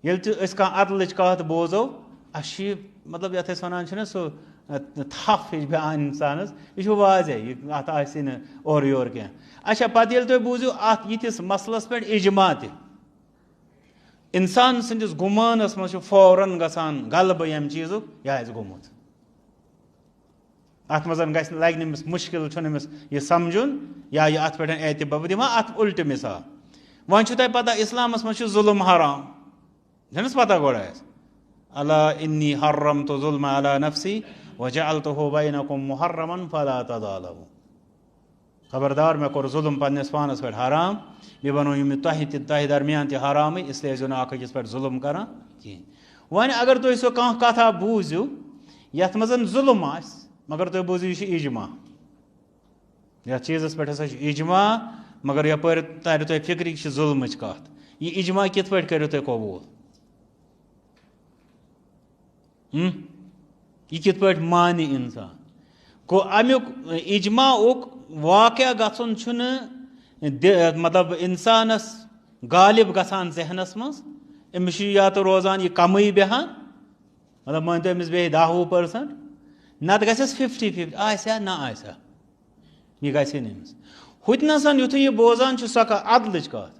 [SPEAKER 1] ییٚلہِ تہِ أسۍ کانٛہہ عدلٕچ کَتھ بوزو اَسہِ چھِ یہِ مطلب یَتھ أسۍ وَنان چھِنہ سُہ تھپھ ہِش بیٚہان اِنسانَس یہِ چھُ واضح یہِ اَتھ آسہِ نہٕ اورٕ یورٕ کینٛہہ اچھا پَتہٕ ییٚلہِ تُہۍ بوٗزِو اَتھ یِتھِس مَسلَس پٮ۪ٹھ اِجما تہِ اِنسان سٕنٛدِس گُمانَس منٛز چھُ فوراً گژھان غلبہٕ ییٚمہِ چیٖزُک یہِ آسہِ گوٚمُت اَتھ منٛز لَگہِ نہٕ أمِس مُشکِل چھُنہٕ أمِس یہِ سَمجھُن یا یہِ اَتھ پٮ۪ٹھ اعتبار بہٕ دِمہٕ ہا اَتھ اُلٹہٕ مِثال وۄنۍ چھُو تۄہہِ پَتہ اِسلامَس منٛز چھُ ظُلم حرام چھَنہٕ حظ پَتہ گۄڈٕ اَسہِ اللہ اِنی حرمتُ ظُلمَ علی نفسی وجعلتُہ بینکُم محرمًا فلا تظالموا خبردار مےٚ کوٚر ظُلم پنٛنِس پانَس پٮ۪ٹھ حرام بیٚیہِ بَنوو مےٚ تۄہہِ درمیان تہِ حرامٕے اِسلیے ٲسۍزیو نہٕ اکھ أکِس پٮ۪ٹھ ظُلم کَران کِہیٖنۍ وۄنۍ اگر تُہۍ سُہ کانٛہہ کَتھا بوٗزِو یَتھ منٛز ظُلم آسہِ مگر تُہۍ بوٗزِو یہِ چھُ اِجما یَتھ چیٖزَس پٮ۪ٹھ ہسا چھُ اِجما مگر یَپٲرۍ تَرِ تۄہہِ فِکرِ یہِ چھِ ظُلمٕچ کَتھ یہِ اِجما کِتھ پٲٹھۍ کٔرِو تُہۍ قبوٗل یہِ کِتھ پٲٹھۍ مانہِ اِنسان گوٚو اَمیُک اِجماعُک واقعہ گژھُن چھُنہٕ مطلب اِنسانَس غالب گژھان ذہنَس منٛز أمِس چھُ یا تہٕ روزان یہِ کَمٕے بیٚہان مطلب مٲنۍتو أمِس بیٚیہِ 10-20% نَتہٕ گژھٮ۪س 50-50 آسہِ ہا نہ آسہِ ہا یہِ گژھِ نہٕ أمِس ہُتہِ نَسَن یُتھُے یہِ بوزان چھُ سۄ کَتھ عدلٕچ کَتھ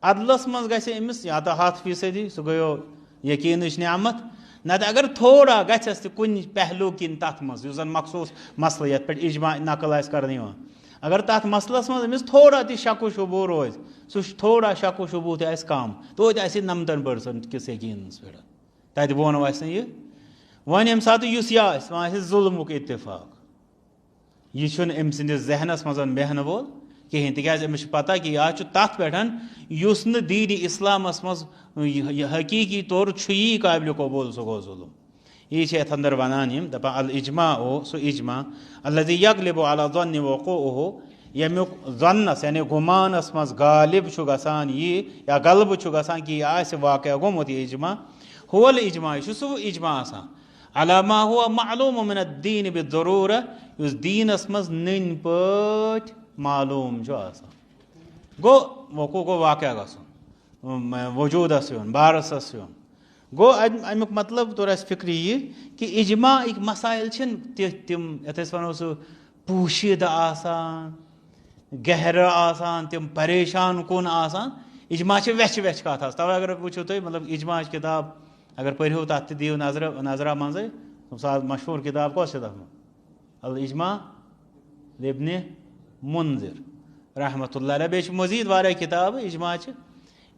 [SPEAKER 1] عدلَس منٛز گژھِ أمِس یا تہٕ 100% سُہ گٔیو یقیٖنٕچ نعمت نَتہٕ اگر تھوڑا گژھٮ۪س تہِ کُنہِ پہلوٗ کِنۍ تَتھ منٛز یُس زَن مخصوٗص مَسلہٕ یَتھ پٮ۪ٹھ اِجما نقل آسہِ کَرنہٕ یِوان اگر تَتھ مَسلَس منٛز أمِس تھوڑا تہِ شَکو شوٗبوٗ روزِ سُہ تھوڑا شَکو شوٗبوٗ تہِ آسہِ کَم توتہِ آسہِ 90% کِس یقیٖنَس پٮ۪ٹھ تَتہِ ووٚنو اَسہِ نہٕ یہِ وۄنۍ ییٚمہِ ساتہٕ یُس یہِ آسہِ وۄنۍ آسہِ ظُلمُک اِتفاق یہِ چھُنہٕ أمۍ سٕنٛدِس ذہنَس منٛز بیٚہنہٕ وول کِہیٖنۍ تِکیٛازِ أمِس چھُ پَتہ کہِ یا چھُ تَتھ پٮ۪ٹھ یُس نہٕ دیٖنی اِسلامَس منٛز یہِ حقیٖقی طور چھُ یی قٲبلہِ قبوٗل سُہ گوٚو ظُلم یی چھِ یَتھ اَنٛدر وَنان یِم دَپان الاجماع سُہ اِجما الذی یغلب علی الظن وقوعه ییٚمیُک ظنس یعنی گُمانس منٛز غالب چھُ گژھان یہِ یا غلبہٕ چھُ گژھان کہِ یہِ آسہِ واقعہ گوٚمُت یہِ اجماع هو الاجماع یہِ چھُ سُہ اجماع آسان علی ما هو معلوم من الدین بالضروٗرہ یُس دیٖنس منٛز نٔنۍ پٲٹھۍ معلوٗم چھُ آسان گوٚو وقوع گوٚو واقعہ گژھُن وجوٗدس یُن بارسس یُن گوٚو امیُک مطلب توٚر اَسہِ فِکرِ یہِ کہِ اجماعٕکۍ مسایل چھِنہٕ تِتھۍ تِم یتھ أسۍ وَنو سُہ پوٗشیٖدٕ آسان گہرٕ آسان تِم پریشان کُن آسان اجماع چھِ ویٚچھِ ویٚچھِ کتھ آسان تَوے اگر وٕچھِو تُہۍ مطلب اجماعٕچ کِتاب اگر پٔرِو تتھ تہِ دِیِو نظرا منٛزٕے سۄ مشہوٗر کِتاب کۄس چھِ تتھ منٛز الاجماع لابن منذر رحمتہ اللہ علیہ بیٚیہِ چھِ مزیٖد واریاہ کِتابہٕ اجماعچہِ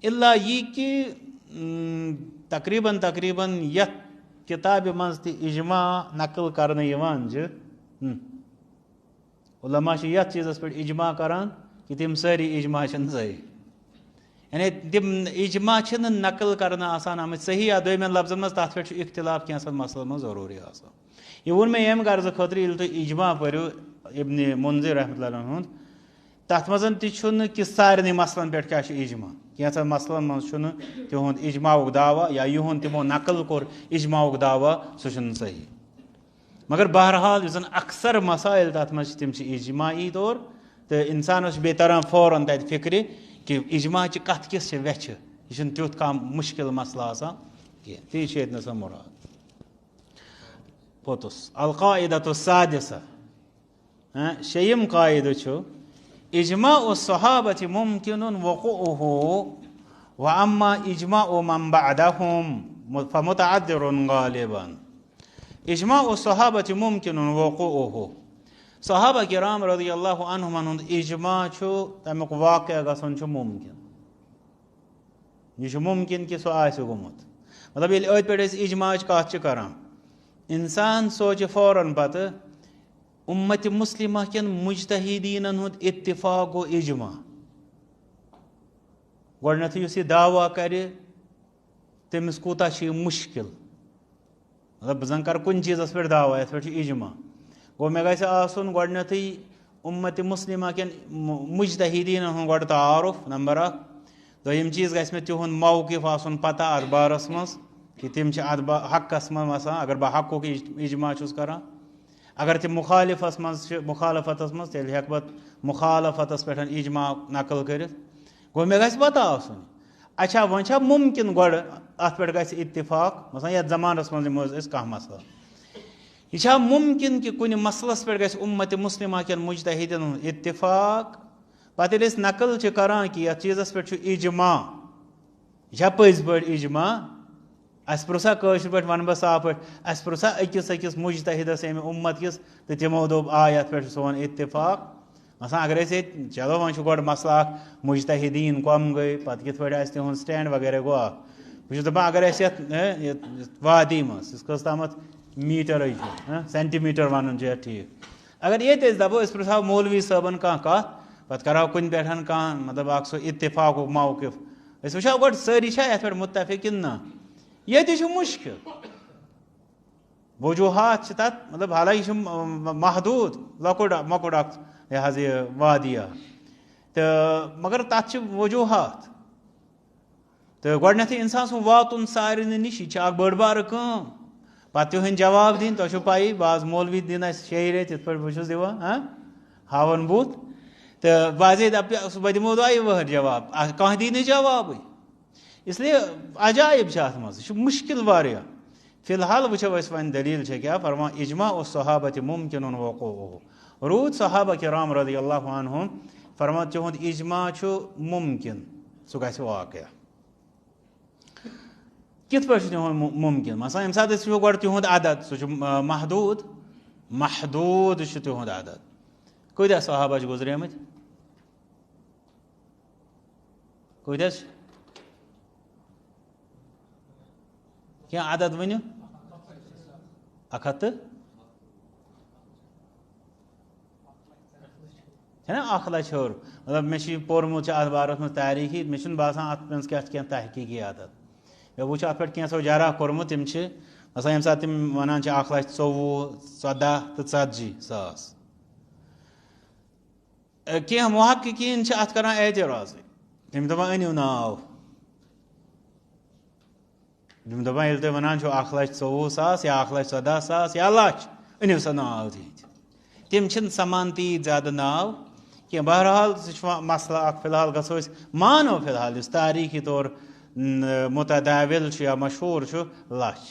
[SPEAKER 1] الا یہِ کہِ تقریٖباً یتھ کِتابہِ منٛز تہِ اجماع نقل کرنہٕ یِوان چھِ علما چھِ یتھ چیٖزس پٮ۪ٹھ اجماع کران کہِ تِم سٲری اجماع چھِنہٕ صحیح یعنی تِم اجماع چھِنہٕ نقل کرنہٕ آسان آمٕتۍ صحیح یا دوٚیمٮ۪ن لفظن منٛز تتھ پٮ۪ٹھ چھُ اختلاف کینٛژن مسلن منٛز ضروٗری آسان یہِ ووٚن مےٚ ییٚمہِ غرضہٕ خٲطرٕ ییٚلہِ تُہۍ اجماع پٔرِو ابن منذر رحمتہ اللہ ہُنٛد تتھ منٛز تہِ چھُنہٕ کہِ سارنٕے مسلن پٮ۪ٹھ کیاہ چھُ اجماع کینٛژن مسلن منٛز چھُنہٕ تِہُنٛد اجماعُک دعوا یا یِہُنٛد تِمو نقل کوٚر اجماعُک دعوا سُہ چھُنہٕ صحیح مگر بہرحال یُس زن اکثر مسایل تتھ منٛز چھِ تِم چھِ اجماعی طور تہٕ انسانس چھُ بیٚیہِ تران فوراً تتہِ فِکرِ کہِ اجماعچہِ کتھ کِژھ چھِ ویٚچھِ یہِ چھُنہٕ تیُتھ کانٛہہ مُشکِل مسلہٕ آسان کینٛہہ تی چھُ ییٚتہِ نَس مُراد پوٚتُس القاعدۃ السادسہ شیٚیِم قاعدٕ چھُ اجماع الصحابۃ ممکن وقوعہ واما اجماع من بعدهم فمتعذر غالبا اجماع الصحابۃ ممکن وقوعہ صحابہ کرام رضی اللہ عنہُمن ہُنٛد اجماع چھُ تمیُک واقعہ گژھُن چھُ ممکن یہِ چھُ ممکن کہِ سُہ آسہِ گوٚمُت مطلب ییٚلہِ أتھۍ پٮ۪ٹھ أسۍ اجماعٕچ کتھ چھِ کران انسان سونٛچہِ فوراً پتہٕ اُمتِ مُسلمہ کٮ۪ن مُجتہیٖدیٖنن ہُنٛد اتفاق گوٚو اجماع گۄڈٕنیتھٕے یُس یہِ دعوا کرِ تٔمِس کوٗتاہ چھُ یہِ مُشکِل مطلب بہٕ زن کرٕ کُنہِ چیٖزس پٮ۪ٹھ دعوا یتھ پٮ۪ٹھ چھُ اجماع گوٚو مےٚ گژھِ آسُن گۄڈٕنیتھٕے اُمتِ مُسلمہ کٮ۪ن مُجتہیٖدیٖنن ہُنٛد گۄڈٕ تعارُف نمبر اکھ دوٚیِم چیٖز گژھِ مےٚ تِہُنٛد موقف آسُن پتہ اتھ بارس منٛز کہِ تِم چھِ اتھ حقس منٛز وسان اگر بہٕ حقُک اجماع چھُس کران اگر تِم مُخالِفس منٛز چھِ مُخالفتس منٛز تیٚلہِ ہٮ۪کہٕ بہٕ مُخالفتس پٮ۪ٹھ اجماع نقل کٔرِتھ گوٚو مےٚ گژھِ پتہ آسُن اچھا وۄنۍ چھا مُمکِن گۄڈٕ اتھ پٮ۪ٹھ گژھِ اتفاق مثلاً یتھ زمانس منٛز نِمو أسۍ کانٛہہ مسلہٕ یہِ چھا مُمکِن کہِ کُنہِ مسلس پٮ۪ٹھ گژھِ اُمتِ مُسلمہ کٮ۪ن مُجتہیٖدن ہُنٛد اتفاق پتہٕ ییٚلہِ أسۍ نقل چھِ کران کہِ یتھ چیٖزس پٮ۪ٹھ چھُ اجماع یہِ چھا پٔزۍ پٲٹھۍ اجماع اسہِ پرٛژھا کٲشِر پٲٹھۍ ونہٕ بہٕ صاف پٲٹھۍ اسہِ پرٛژھا أکِس مُجتہیٖدس ییٚمہِ اُمت کِس تہٕ تِمو دوٚپ آ یتھ پٮ۪ٹھ چھُ سون اتفاق مثلاً اگر أسۍ ییٚتہِ چلو وۄنۍ چھُ گۄڈٕ مسلہٕ اکھ مُجتہیٖدیٖن کۄم گٔے پتہٕ کِتھ پٲٹھۍ آسہِ تِہُنٛد سٹینڈ وغیرہ گوٚو اکھ بہٕ چھُس دپان اگر أسۍ یتھ وادی منٛز یُس کٔژ تامتھ میٖٹرٕے چھُ سینٹی میٖٹر ونُن چھُ یتھ ٹھیٖک اگر ییٚتہِ أسۍ دپو أسۍ پرٛژھاو مولوی صٲبن کانٛہہ کتھ پتہٕ کرہاو کُنہِ پٮ۪ٹھ کانٛہہ مطلب اکھ سُہ اتفاقُک موقف أسۍ وٕچھو گۄڈٕ سٲری چھا یتھ پٮ۪ٹھ مُتفِق کِنہٕ نہ ییٚتہِ چھُ مُشکِل وجوٗہات چھِ تتھ مطلب حالانکہِ یہِ چھُ محدوٗد لۄکُٹ مۄکُٹ اکھ یہِ حظ یہِ وادی اکھ تہٕ مگر تتھ چھِ وجوٗہات تہٕ گۄڈٕنیتھٕے انسان سُنٛد واتُن سارنٕے نِش یہِ چھِ اکھ بٔڑ بارٕ کٲم پتہٕ تِہنٛدۍ جواب دِنۍ تۄہہِ چھو پایی بعض مولوی دِن اسہِ 6 رٮ۪تھ یِتھ پٲٹھۍ بہٕ چھُس دِوان ہاوان بُتھ تہٕ بعضے دپہٕ بہٕ دِمو 2 ؤہٕرۍ جواب کانٛہہ دی نہٕ جوابٕے اسلیے عجایب چھِ اتھ منٛز یہِ چھُ مُشکِل واریاہ فِلحال وٕچھو أسۍ وۄنۍ دٔلیٖل چھےٚ کیٛاہ فرمان اجماع الصحابۃ ممکن وقوعہ روٗد صحابہ کرام رضی اللہ عنہُم فرمان تِہُنٛد اجماع چھُ ممکن سُہ گژھِ واقعہ کِتھ پٲٹھۍ چھُ تِہُنٛد ممکن مثلاً ییٚمہِ ساتہٕ أسۍ وٕچھو گۄڈٕ تِہُنٛد عدد سُہ چھُ محدوٗد چھُ تِہُنٛد عدد کۭتیاہ صحابہ چھِ گُزریمٕتۍ کۭتیاہ چھِ کینٛہہ عدد ؤنِو 100 چھےٚ نا 100,000 ہیوٚر مطلب مےٚ چھُ یہِ پوٚرمُت چھُ اتھ بارس منٛز تٲریٖخی مےٚ چھُنہٕ باسان اتھ منٛز کیٛاہ چھِ کینٛہہ تحقیٖقی عدد مےٚ وٕچھ اتھ پٮ۪ٹھ کینٛژھو جرح کوٚرمُت تِم چھِ مثلاً ییٚمہِ ساتہٕ تِم ونان چھِ 1,24,14,14 تہٕ 40,000 کینٛہہ محققیٖن چھِ اَتھ کَران اعتراض تِم دَپان أنِو ناو تِم دَپان ییٚلہِ تُہۍ وَنان چھُو 1,24,000 یا 1,14,000 یا لَچھ أنِو سا ناو تیٖتۍ تِم چھِنہٕ سَمان تیٖتۍ زیادٕ ناو کینٛہہ بہرحال سُہ چھُ مسلہٕ اَکھ فِلحال گژھو أسۍ مانو فِلحال یُس تاریٖخی طور مُتداوِل چھُ یا مشہوٗر چھُ لَچھ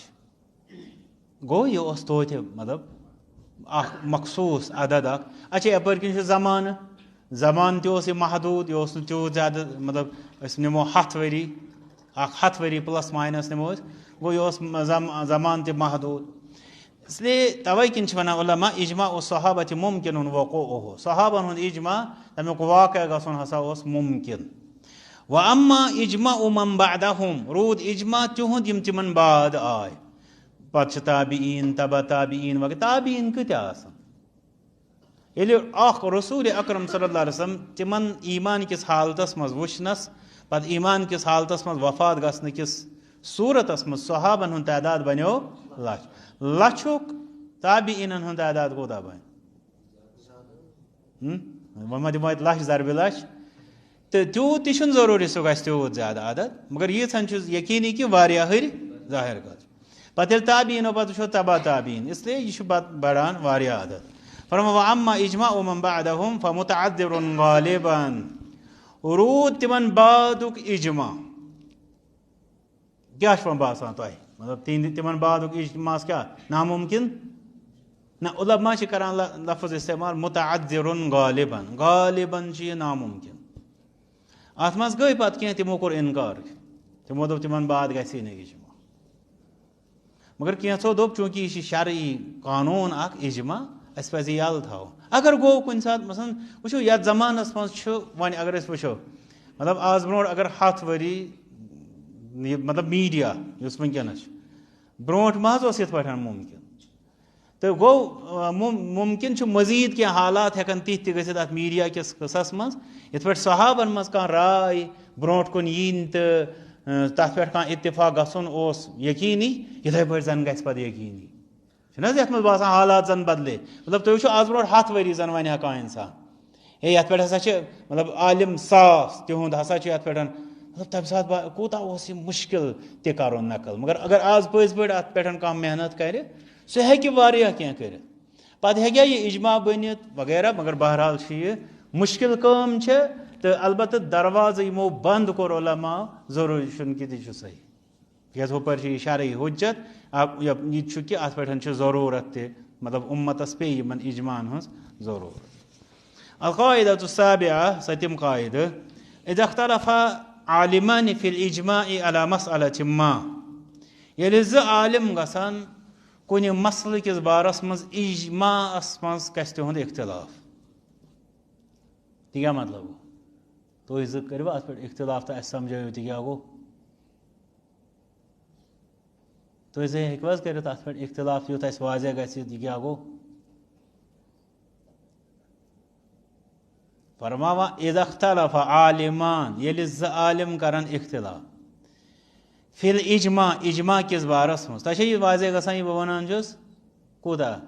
[SPEAKER 1] گوٚو یہِ اوس توتہِ مطلب اَکھ مخصوٗص عدد اَکھ اچھا یَپٲرۍ کِنۍ چھُ زمانہٕ تہِ اوس یہِ محدوٗد یہِ اوس نہٕ تیوٗت زیادٕ مطلب أسۍ نِمو 100 ؤری 100 ؤری پٕلس ماینس نِمو أسۍ گوٚو یہِ اوس زمانہٕ تہِ محدوٗد اسلیے تَوَے کِنۍ چھِ وَنان علما اِجما اوس صحابہ مُمکِنُن وقوعُہ صحابن ہُنٛد اِجما تَمیُک واقع گژھُن ہسا اوس مُمکِن وَ اما اِجما من بعدہم روٗد اِجما تِہُنٛد یِم تِمن بعد آے پتہٕ چھِ تابعیٖن تبع تابعیٖن وغیرہ تابعیٖن کۭتیاہ آسان ییٚلہِ اکھ رسوٗلِ اکرم صلی اللہ علیہ وسلم تِمن ایٖمان کِس حالتس منٛز وٕچھنس پتہٕ ایٖمان کِس حالتس منٛز وفات گژھنہٕ کِس صوٗرتس منٛز صحابن ہُنٛد تعداد بنیو لَچھ لَچھُک تابعیٖنن ہُنٛد تعداد کوٗتاہ بنہِ وۄنۍ ما دِمو اَتہِ لَچھ ضربِ لَچھ تہٕ تیوٗت تہِ چھُنہٕ ضروٗری سُہ گژھِ تیوٗت زیادٕ عدد مگر ییٖژہن چھُ یقیٖنی کہِ واریاہ ہٕرِ ظٲہِر کَتھ پتہٕ ییٚلہِ تابعیٖنو پتہٕ وٕچھو تبع تابعیٖن اسلیے یہِ چھُ پتہٕ بڑان واریاہ عدد فرماو وَاما اِجما من بعدہم فمتعذر غالبا روٗد تِمن بعدُک اِجما کیٛاہ چھُ وۄنۍ باسان تۄہہِ مطلب تِمن بعدُک اِجماس کیٛاہ نامُمکِن نہ علما چھِ کران لفظ استعمال متعذرُن غالبن غالبن چھُ یہِ نامُمکِن اَتھ منٛز گٔے پتہٕ کینٛہہ تِمو کوٚر اِنکار تِمو دوٚپ تِمن بعد گژھی نہٕ اِجما مگر کینٛژھو دوٚپ چوٗنٛکہِ یہِ چھِ شرعی قانوٗن اکھ اِجما اَسہِ پَزِ یَلہٕ تھاوُن اگر گوٚو کُنہِ ساتہٕ مثلاً وٕچھو یتھ زمانس منٛز چھُ وۄنۍ اگر أسۍ وٕچھو مطلب آز برونٛٹھ اگر 100 ؤری مطلب میٖڈیا یُس وٕنکیٚنس چھُ برونٛٹھ ما حظ اوس یِتھ پٲٹھۍ مُمکِن تہٕ گوٚو مُمکِن چھُ مٔزیٖد کینٛہہ حالات ہٮ۪کن تِتھۍ تہِ گٔژھِتھ اَتھ میٖڈیا کِس قٕصس منٛز یِتھ پٲٹھۍ صحابن منٛز کانٛہہ راے برونٛٹھ کُن یِنۍ تہٕ تتھ پٮ۪ٹھ کانٛہہ اتفاق گژھُن اوس یقیٖنی یِتھٕے پٲٹھۍ زن گژھِ پتہٕ یقیٖنی چھُنہ حظ یتھ منٛز باسان حالات زن بدلے مطلب تُہۍ وٕچھِو آز برونٛٹھ 100 ؤری زن ونہِ ہا کانٛہہ انسان ہے یتھ پٮ۪ٹھ ہسا چھِ مطلب عالِم 100 تِہُنٛد ہسا چھُ یتھ پٮ۪ٹھ مطلب تمہِ ساتہٕ کوٗتاہ اوس یہِ مُشکِل تہِ کرُن نقل مگر اگر آز پٔزۍ پٲٹھۍ اتھ پٮ۪ٹھ کانٛہہ محنت کرِ سُہ ہیٚکہِ واریاہ کینٛہہ کٔرِتھ پتہٕ ہیٚکہِ ہا یہِ اِجما بٔنِتھ وغیرہ مگر بہرحال چھِ یہِ مُشکِل کٲم چھِ تہٕ البتہ دروازٕ یِمو بنٛد کوٚر علماو ضروٗری چھُنہٕ کہِ تہِ چھُ صحیح تِکیٛازِ ہُپٲرۍ چھِ یہِ شرعی حُجت یہِ تہِ چھُ کہِ اتھ پٮ۪ٹھ چھِ ضروٗرت تہِ مطلب اُمتس پیٚیہِ یِمن اِجماہن ہٕنٛز ضروٗرت القاعدۃ السابعہ سٔتِم قاعدٕ اذا اختلف عالمان فی الاجماع علی مسألة ما ییٚلہِ 2 عالِم گژھن کُنہِ مسلہٕ کِس بارس منٛز اِجماعس منٛز گژھِ تِہُنٛد اختِلاف تہِ کیٛاہ مطلب گوٚو تُہۍ 2 کٔرِوا اتھ پٮ۪ٹھ اختِلاف تہٕ اسہِ سمجٲیِو تہِ کیٛاہ گوٚو تُہۍ 2 ہیٚکِوٕ حظ کٔرِتھ اتھ پٮ۪ٹھ اختِلاف یُتھ اسہِ واضح گژھِ یہِ کیٛاہ گوٚو فرماوان اذا اختلف عالمان ییٚلہِ 2 عالِم کرن اختِلاف فی الاجماع اجما کِس بارس منٛز تۄہہِ چھا یہِ واضح گژھان یہِ بہٕ ونان چھُس کوٗتاہ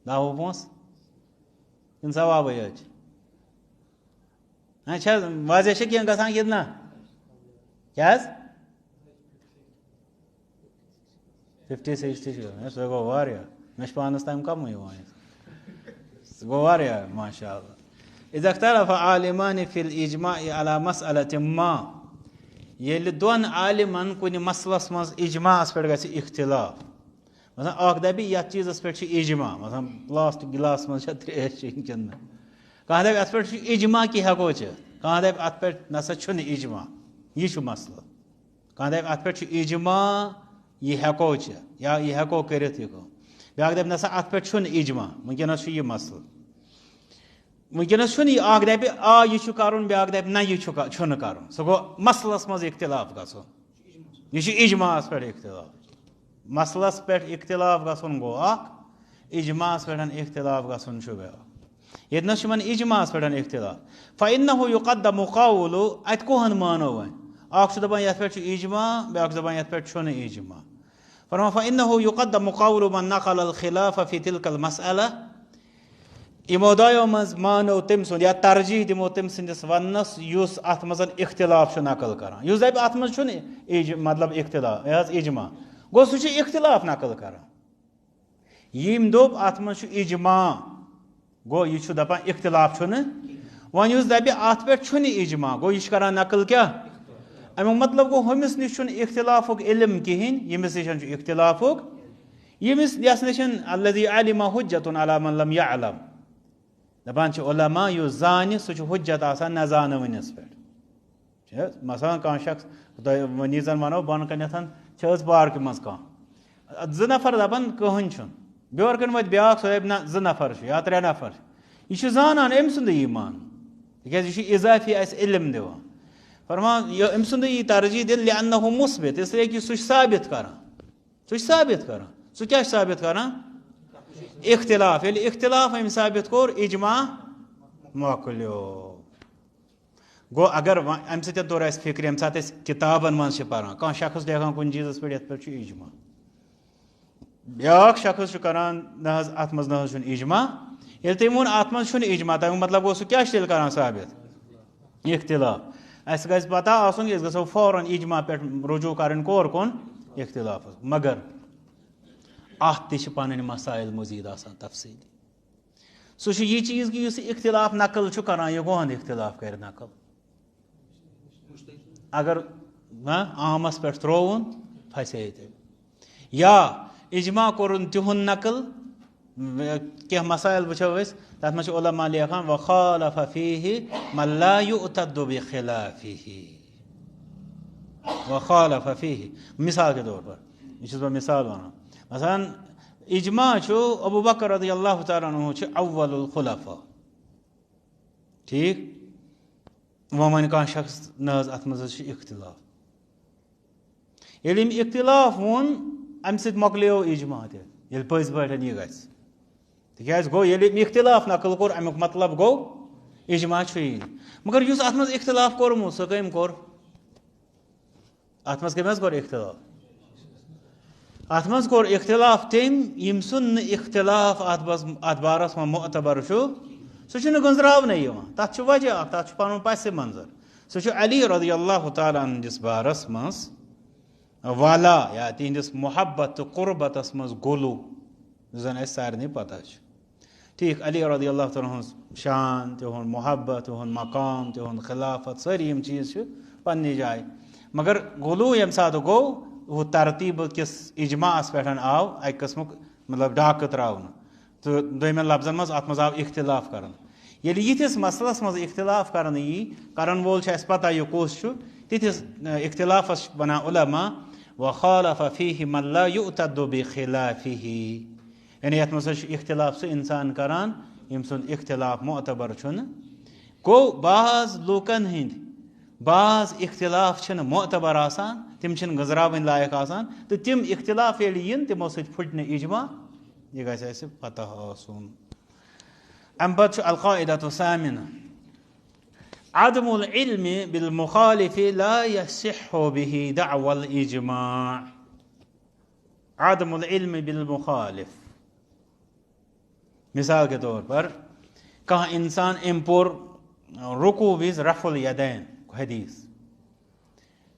[SPEAKER 1] 10 پونٛسہٕ کِنہٕ ثوابٕے یٲژ چھِ اچھا واضح چھا کینٛہہ گژھان کِنہٕ نہ کیٛاہ حظ 50-60 چھُ سُہ گوٚو واریاہ مےٚ چھُ پانس تام کمٕے یِوان سُہ گوٚو واریاہ ماشاء اللہ اذا اختلف عالمان فی الاجماع علی مسألة ما ییٚلہِ 2 عالِمن کُنہِ مسلس منٛز اجماعس پٮ۪ٹھ گژھِ اختِلاف مثلاً اکھ دپہِ یتھ چیٖزس پٮ۪ٹھ چھُ اجماع مثلاً پلاسٹِک گِلاس منٛز چھا ترٛیش چیٚنۍ کِنہٕ نہ کانٛہہ دپہِ اتھ پٮ۪ٹھ چھُ اجماع کہِ ہٮ۪کو چٮ۪تھ کانٛہہ دپہِ اتھ پٮ۪ٹھ نسا چھُنہٕ اجماع یہِ چھُ مسلہٕ کانٛہہ دپہِ اتھ پٮ۪ٹھ چھُ اجماع یہِ ہٮ۪کو چٮ۪تھ یا یہِ ہٮ۪کو کٔرِتھ یہِ کٲم بیٛاکھ دپہِ نسا اتھ پٮ۪ٹھ چھُنہٕ اجماع وٕنکیٚنس چھُ یہِ مسلہٕ وٕنکیٚنس چھُنہٕ یہِ اکھ دپہِ یہِ چھُ کرُن بیٛاکھ دپہِ نہ یہِ چھُنہٕ کرُن سُہ گوٚو مسلس منٛز اختِلاف گژھُن یہِ چھُ اجماعس پٮ۪ٹھ اختِلاف مسلس پٮ۪ٹھ اختِلاف گژھُن گوٚو اکھ اجماعس پٮ۪ٹھ اختِلاف گژھُن چھُ بیٛاکھ ییٚتنس چھُ وۄنۍ اجماعس پٮ۪ٹھ اختِلاف فإنه يقدم قول اتہِ کُہُنٛد مانو وۄنۍ اکھ چھُ دپان یتھ پٮ۪ٹھ چھُ اجماع بیٛاکھ چھُ دپان یتھ پٮ۪ٹھ چھُنہٕ اجماع فرماوان فإنه يقدم قول من نقل الخلاف في تلك المسألة یِمو دۄیو منٛز مانو تٔمۍ سُنٛد یا ترجیح دِمو تٔمۍ سٕنٛدِس وَننَس یُس اَتھ منٛز اِختِلاف چھُ نقل کران. یُس دَپہِ اَتھ منٛز چھُنہٕ مطلب اِختِلاف یہِ حظ اِجما گوٚو سُہ چھُ اِختِلاف نقل کران. ییٚمۍ دوٚپ اَتھ منٛز چھُ اِجما گوٚو یہِ چھُ دَپان اِختِلاف چھُنہٕ. وۄنۍ یُس دَپہِ اَتھ پٮ۪ٹھ چھُنہٕ اِجما گوٚو یہِ چھُ کران نقل کیٛاہ. اَمیُک مطلب گوٚو ہُمِس نِش چھُنہٕ اِختِلافُک علم کِہیٖنۍ ییٚمِس نِش چھُ اِختِلافُک ییٚمِس یَس نِش الذی علِمَ حُجَّتُن علی من لم یعلم. دَپان چھِ عُلما یُس زانہِ سُہ چھُ حُجت آسان نہ زانوٕنِس پٮ۪ٹھ. چھِ حظ مثلاً کانٛہہ شخص تۄہہِ وۄنۍ یی زَن وَنو بۄنہٕ کَنٮ۪تھ چھِ حظ پارکہِ منٛز کانٛہہ 2 نفر دَپان کٕہٕنۍ چھُنہٕ. بیورٕ کَنۍ وٲتۍ بیٛاکھ سُہ دَپہِ نہ 2 نفر چھِ یا 3 نفر چھِ. یہِ چھُ زانان أمۍ سُنٛدُے یی ماننہٕ تِکیٛازِ یہِ چھُ اِضافی اَسہِ علم دِوان. فرمان یہِ أمۍ سُنٛدُے یی ترجیح دِنہٕ لِأنہُ مُثبت اِسلیے کہِ سُہ چھُ ثابت کران. سُہ چھُ ثابت کران. سُہ کیٛاہ چھُ ثابت کران؟ اِختِلاف. ییٚلہِ اِختِلاف أمۍ ثابت کوٚر اِجما مۄکلیو. گوٚو اگر وۄنۍ اَمہِ سۭتۍ توٚر اَسہِ فِکرِ ییٚمہِ ساتہٕ أسۍ کِتابن منٛز چھِ پران کانٛہہ شخص لیکھان کُنہِ چیٖزس پٮ۪ٹھ یَتھ پٮ۪ٹھ چھُ اِجما. بیٛاکھ شخص چھُ کران نہ حظ اَتھ منٛز نہ حظ چھُنہٕ اِجما. ییٚلہِ تٔمۍ ووٚن اَتھ منٛز چھُنہٕ اِجما تَمیُک مطلب گوٚو سُہ کیٛاہ چھُ تیٚلہِ کران ثابت؟ اِختِلاف. اَسہِ گژھِ پتہ آسُن کہِ أسۍ گژھو فوراً اِجما پٮ۪ٹھ رجوٗع کَرٕنۍ کور کُن اِختِلافَس. مگر اَتھ تہِ چھِ پَنٕنۍ مسایل مٔزیٖد آسان تفصیٖلی. سُہ چھُ یہِ چیٖز کہِ یُس یہِ اِختِلاف نقل چھُ کران یہِ کُہُنٛد اِختِلاف کرِ نقل. اگر عامس پٮ۪ٹھ ترٛووُن پھسے تیٚلہِ. یا اِجما کوٚرُن تِہُنٛد نقل کینٛہہ مسایل وٕچھو أسۍ تَتھ منٛز چھِ عُلما لیکھان وخالف فیہ من لا یُعتد بخلافہ. وخالف فیہ مثال کے طور پر یہِ چھُس بہٕ مثال وَنان. مثلاً اِجما چھُ ابوٗ بکر رضی اللہ تعالیٰ عنہ چھُ اول الخلفاء. ٹھیٖک. وۄنۍ وَنہِ کانٛہہ شخص نہ حظ اَتھ منٛز حظ چھُ اِختِلاف. ییٚلہِ أمۍ اِختِلاف ووٚن اَمہِ سۭتۍ مۄکلیو اِجما تہِ ییٚلہِ پٔزۍ پٲٹھۍ یہِ گژھِ. تِکیٛازِ گوٚو ییٚلہِ أمۍ اِختِلاف نقل کوٚر اَمیُک مطلب گوٚو اِجما چھُیی نہٕ. مگر یُس اَتھ منٛز اِختِلاف کوٚرمُت سُہ کٔمۍ کوٚر؟ اَتھ منٛز کٔمۍ حظ کوٚر اِختِلاف؟ اَتھ منٛز کوٚر اِختِلاف تٔمۍ ییٚمۍ سُنٛد نہٕ اِختِلاف اَتھ بارس منٛز معتبر چھُ سُہ چھُنہٕ گٔنٛزراونَے یِوان. تَتھ چھُ وجہ اکھ تَتھ چھُ پَنُن پسِ منظر. سُہ چھُ علی رضی اللہ تعالیٰ ہٕنٛدِس بارس منٛز والا یا تِہنٛدِس محبت تہٕ قُربتس منٛز غلوٗ یُس زن اَسہِ سارنٕے پتہ چھُ. ٹھیٖک. علی رضی اللہ تعالیٰ ہٕنٛز شان تِہُنٛد محبت تِہُنٛد مقام تِہُنٛد خلافت سٲری یِم چیٖز چھِ پننہِ جایہِ. مگر غلوٗ ییٚمہِ ساتہٕ گوٚو ہُہ ترتیٖبہٕ کِس اِجماعس پٮ۪ٹھ آو اکہِ قٕسمُک مطلب ڈاکہٕ تراونہٕ تہٕ دوٚیمٮ۪ن لفظن منٛز اَتھ منٛز آو اِختِلاف کرنہٕ. ییٚلہِ یِتھِس مسلس منٛز اِختِلاف کرنہٕ یی کرن وول چھُ اَسہِ پتہ یہِ کُس چھُ تِتھِس اِختِلافس چھِ ونان عُلما وخالف فیہ من لا یُعتد بخلافہ. یعنی یَتھ منٛز ہسا چھُ اِختِلاف سُہ اِنسان کران ییٚمۍ سُنٛد اِختِلاف معتبر چھُنہٕ. گوٚو بعض لوٗکن ہٕنٛدۍ بعض اِختِلاف چھِنہٕ معتبر آسان تِم چھِنہٕ گٔنٛزراوٕنۍ لایق آسان تہٕ تِم اِختِلاف ییٚلہِ یِن تِمو سۭتۍ پھٕٹہِ نہٕ اِجما. یہِ گژھِ اَسہِ پتہ آسُن. اَمہِ پتہٕ چھُ القاعدۃ الثامنہ عدم العلم بالمخالف لا یصح به دعوى الاجماع. عدم العلم بالمخالف. مثال کے طور پر کانٛہہ اِنسان أمۍ پوٚر رُکوٗع وِزِ رفع الیدین حدیٖث.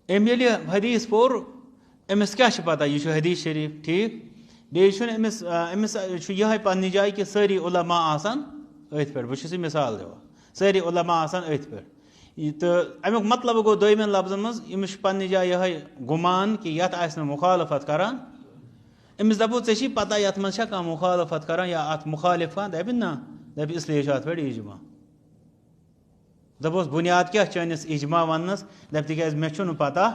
[SPEAKER 1] أمۍ ییٚلہِ یہِ حدیٖث پوٚر أمِس کیٛاہ چھِ پتہ یہِ چھُ حدیٖث شریٖف. ٹھیٖک. بیٚیہِ چھُنہٕ أمِس چھُ یِہوٚے پننہِ جایہِ کہِ سٲری عُلما آسان أتھۍ پٮ۪ٹھ. بہٕ چھُس یہِ مثال دِوان. سٲری عُلما آسان أتھۍ پٮ۪ٹھ تہٕ امیُک مطلب گوٚو دوٚیمٮ۪ن لفظن منٛز أمِس چھُ پننہِ جایہِ یِہوٚے گُمان کہِ یتھ آسہِ نہٕ مُخالفت کران. أمِس دپو ژےٚ چھی پتہ یتھ منٛز چھا کانٛہہ مُخالفت کران یا اتھ مُخالف کانٛہہ دپہِ نہ دپہِ اسلیے چھُ اتھ پٮ۪ٹھ اِجما. دپوس بُنیاد کیٛاہ چٲنِس اِجما وننس دپہِ تِکیٛازِ مےٚ چھُنہٕ پتہ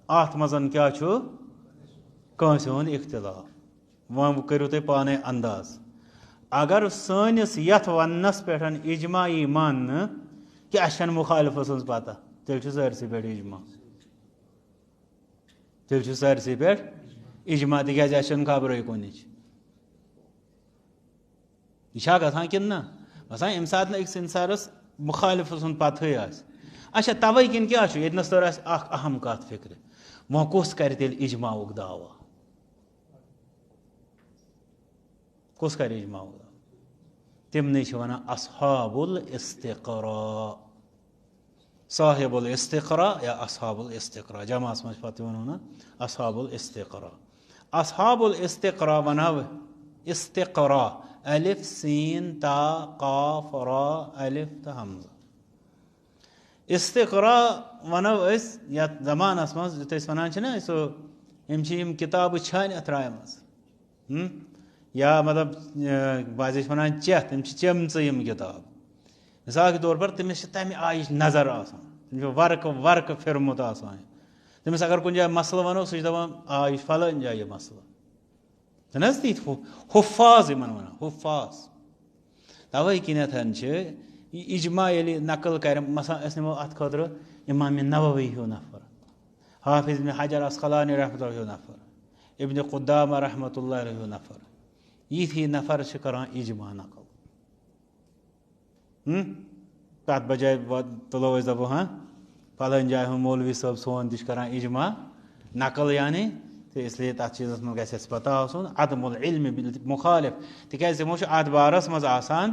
[SPEAKER 1] اتھ منٛز کیٛاہ چھُ کٲنٛسہِ ہُنٛد اِختِلاف. وۄنۍ کٔرِو تُہۍ پانے انداز. اگر سٲنِس یتھ وننس پٮ۪ٹھ اِجما یی ماننہٕ کہِ اسہِ چھنہٕ مُخالفس سٕنٛز پتہ تیٚلہِ چھُ سٲرسٕے پٮ۪ٹھ اِجما. تیٚلہِ چھُ سٲرسٕے پٮ۪ٹھ اِجما تِکیٛازِ اسہِ چھنہٕ خبرٕے کُنِچ. یہِ چھا گژھان کِنہٕ نہ؟ باسان ییٚمہِ ساتہٕ نہٕ أکِس اِنسانس مُخالِف سُنٛد پتہٕے آسہِ. اچھا توے کِنۍ کیٛاہ چھُ ییٚتنس تٔر اَسہِ اکھ اہم کتھ فِکرِ. وۄنۍ کُس کرِ تیٚلہِ اِجماعُک دعوا؟ کُس کرِ اِجماعُک دعوا؟ تمنے چھِ وَنان اصحاب الاستقراء صاحب الاستقراء یا اصحاب الاستقراء جمعس منٛز چھِ پتہٕ وَنو نا اصحاب الاستقراء اصحاب الاستقراء وَنو استقراء الف سین تا قاف را الف تہٕ حمزہ استقراء وَنو أسۍ یتھ زمانس منٛز یُتھ أسۍ وَنان چھِ نا سُہ یِم چھِ یِم کِتابہٕ چھانہِ ترٛایمَژٕ یا مطلب بعضے چھِ وَنان چٮ۪تھ تِم چھِ چیٚمژٕ یِم کِتاب مِثال کے طور پر تٔمِس چھِ تَمہِ آیِچ نظر آسان تٔمِس چھُ ورقہٕ پھِرمُت آسان تٔمِس اگر کُنہِ جایہِ مسلہٕ وَنو سُہ چھُ دَپان یہِ چھُ فلٲنۍ جایہِ یہِ مسلہٕ چھِنہٕ حظ تِتھۍ حُفاظ یِمن وَنان حُفاظ تَوَے کِنٮ۪تھ چھِ یہِ اِجما ییٚلہِ نقل کَرِ مثلاً أسۍ نِمو اَتھ خٲطرٕ اِمام نووی ہیوٗ نفر حافظ ابن حجر اسقلانی رحمۃ اللہ ہیوٗ نفر ابن قدامہ رحمۃ اللہ علیہ ہیوٗ نفر یِتھۍ نفر چھِ کران اِجما نقل تَتھ بجاے تُلو أسۍ دَپو فلٲنۍ جایہِ ہُنٛد مولوی صٲب سون تہِ چھُ کران اِجما نقل یعنی تہٕ اِسلیے تَتھ چیٖزَس منٛز گژھِ اَسہِ پتہ آسُن عدم العلم مُخالف تِکیٛازِ تِمو چھُ اَتھ بارَس منٛز آسان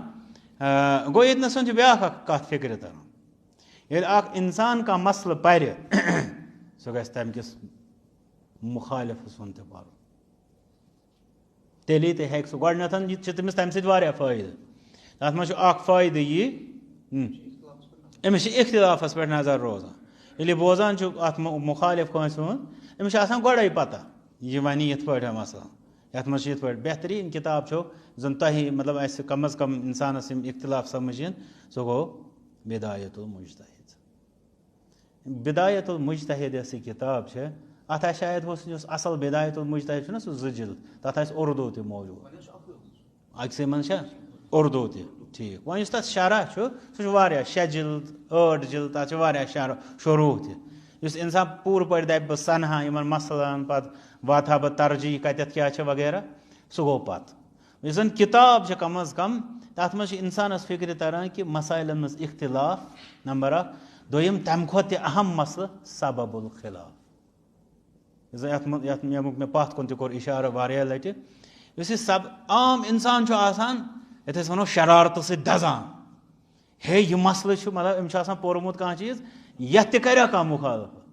[SPEAKER 1] گوٚو ییٚتنَس چھُ بیٛاکھ اکھ کَتھ فِکرِ تران ییٚلہِ اکھ اِنسان کانٛہہ مسلہٕ پَرِ سُہ گژھِ تَمہِ کِس مُخالِفہٕ سُنٛد تہِ پَرُن تیٚلی تہِ ہیٚکہِ سُہ گۄڈٕنٮ۪تھ یہِ چھِ تٔمِس تَمہِ سۭتۍ واریاہ فٲیدٕ تَتھ منٛز چھُ اکھ فٲیدٕ یہِ أمِس چھِ اِختِلافَس پٮ۪ٹھ نظر روزان ییٚلہِ یہِ بوزان چھُ اَتھ مُخالِف کٲنٛسہِ ہُنٛد أمِس چھِ آسان گۄڈَے پَتہ یہِ وَنہِ یِتھ پٲٹھۍ مثلاً یَتھ منٛز چھِ یِتھ پٲٹھۍ بہتریٖن کِتاب چھو زَن تۄہہِ مطلب اَسہِ کم از کم اِنسانَس یِم اِختِلاف سَمٕجھ یِن سُہ گوٚو بِدایت المجتہد بِدایت المجتہد یۄس یہِ کِتاب چھےٚ اَتھ آسہِ شاید یُس اَصٕل بِدایت المجتہد چھُنہ سُہ 2 جِلد تَتھ آسہِ اُردو تہِ موجوٗد أکسٕے منٛز چھا اُردو تہِ ٹھیٖک وۄنۍ یُس تَتھ شرح چھُ سُہ چھُ واریاہ 6 جِلد 8 جِلد تَتھ چھِ واریاہ شروٗح تہِ یُس اِنسان پوٗرٕ پٲٹھۍ دَپہِ بہٕ سَنہٕ ہا یِمن مسلن پَتہٕ واتہٕ ہا بہٕ ترجیح کَتٮ۪تھ کیٛاہ چھِ وغیرہ سُہ گوٚو پَتہٕ یُس زَن کِتاب چھِ کم از کم تَتھ منٛز چھِ اِنسانَس فِکرِ تران کہِ مسایلَن منٛز اِختِلاف نمبر 1 دوٚیِم تَمہِ کھۄتہٕ تہِ اہم مسلہٕ سبب الخلاف یُس زَن یَتھ ییٚمیُک مےٚ پَتھ کُن تہِ کوٚر اِشارٕ واریاہ لَٹہِ یُس یہِ عام اِنسان چھُ آسان یَتھ أسۍ وَنو شرارتہٕ سۭتۍ دَزان ہے یہِ مسلہٕ چھُ مطلب أمۍ چھُ آسان پوٚرمُت کانٛہہ چیٖز یَتھ تہِ کَرِ کانٛہہ مُخالفت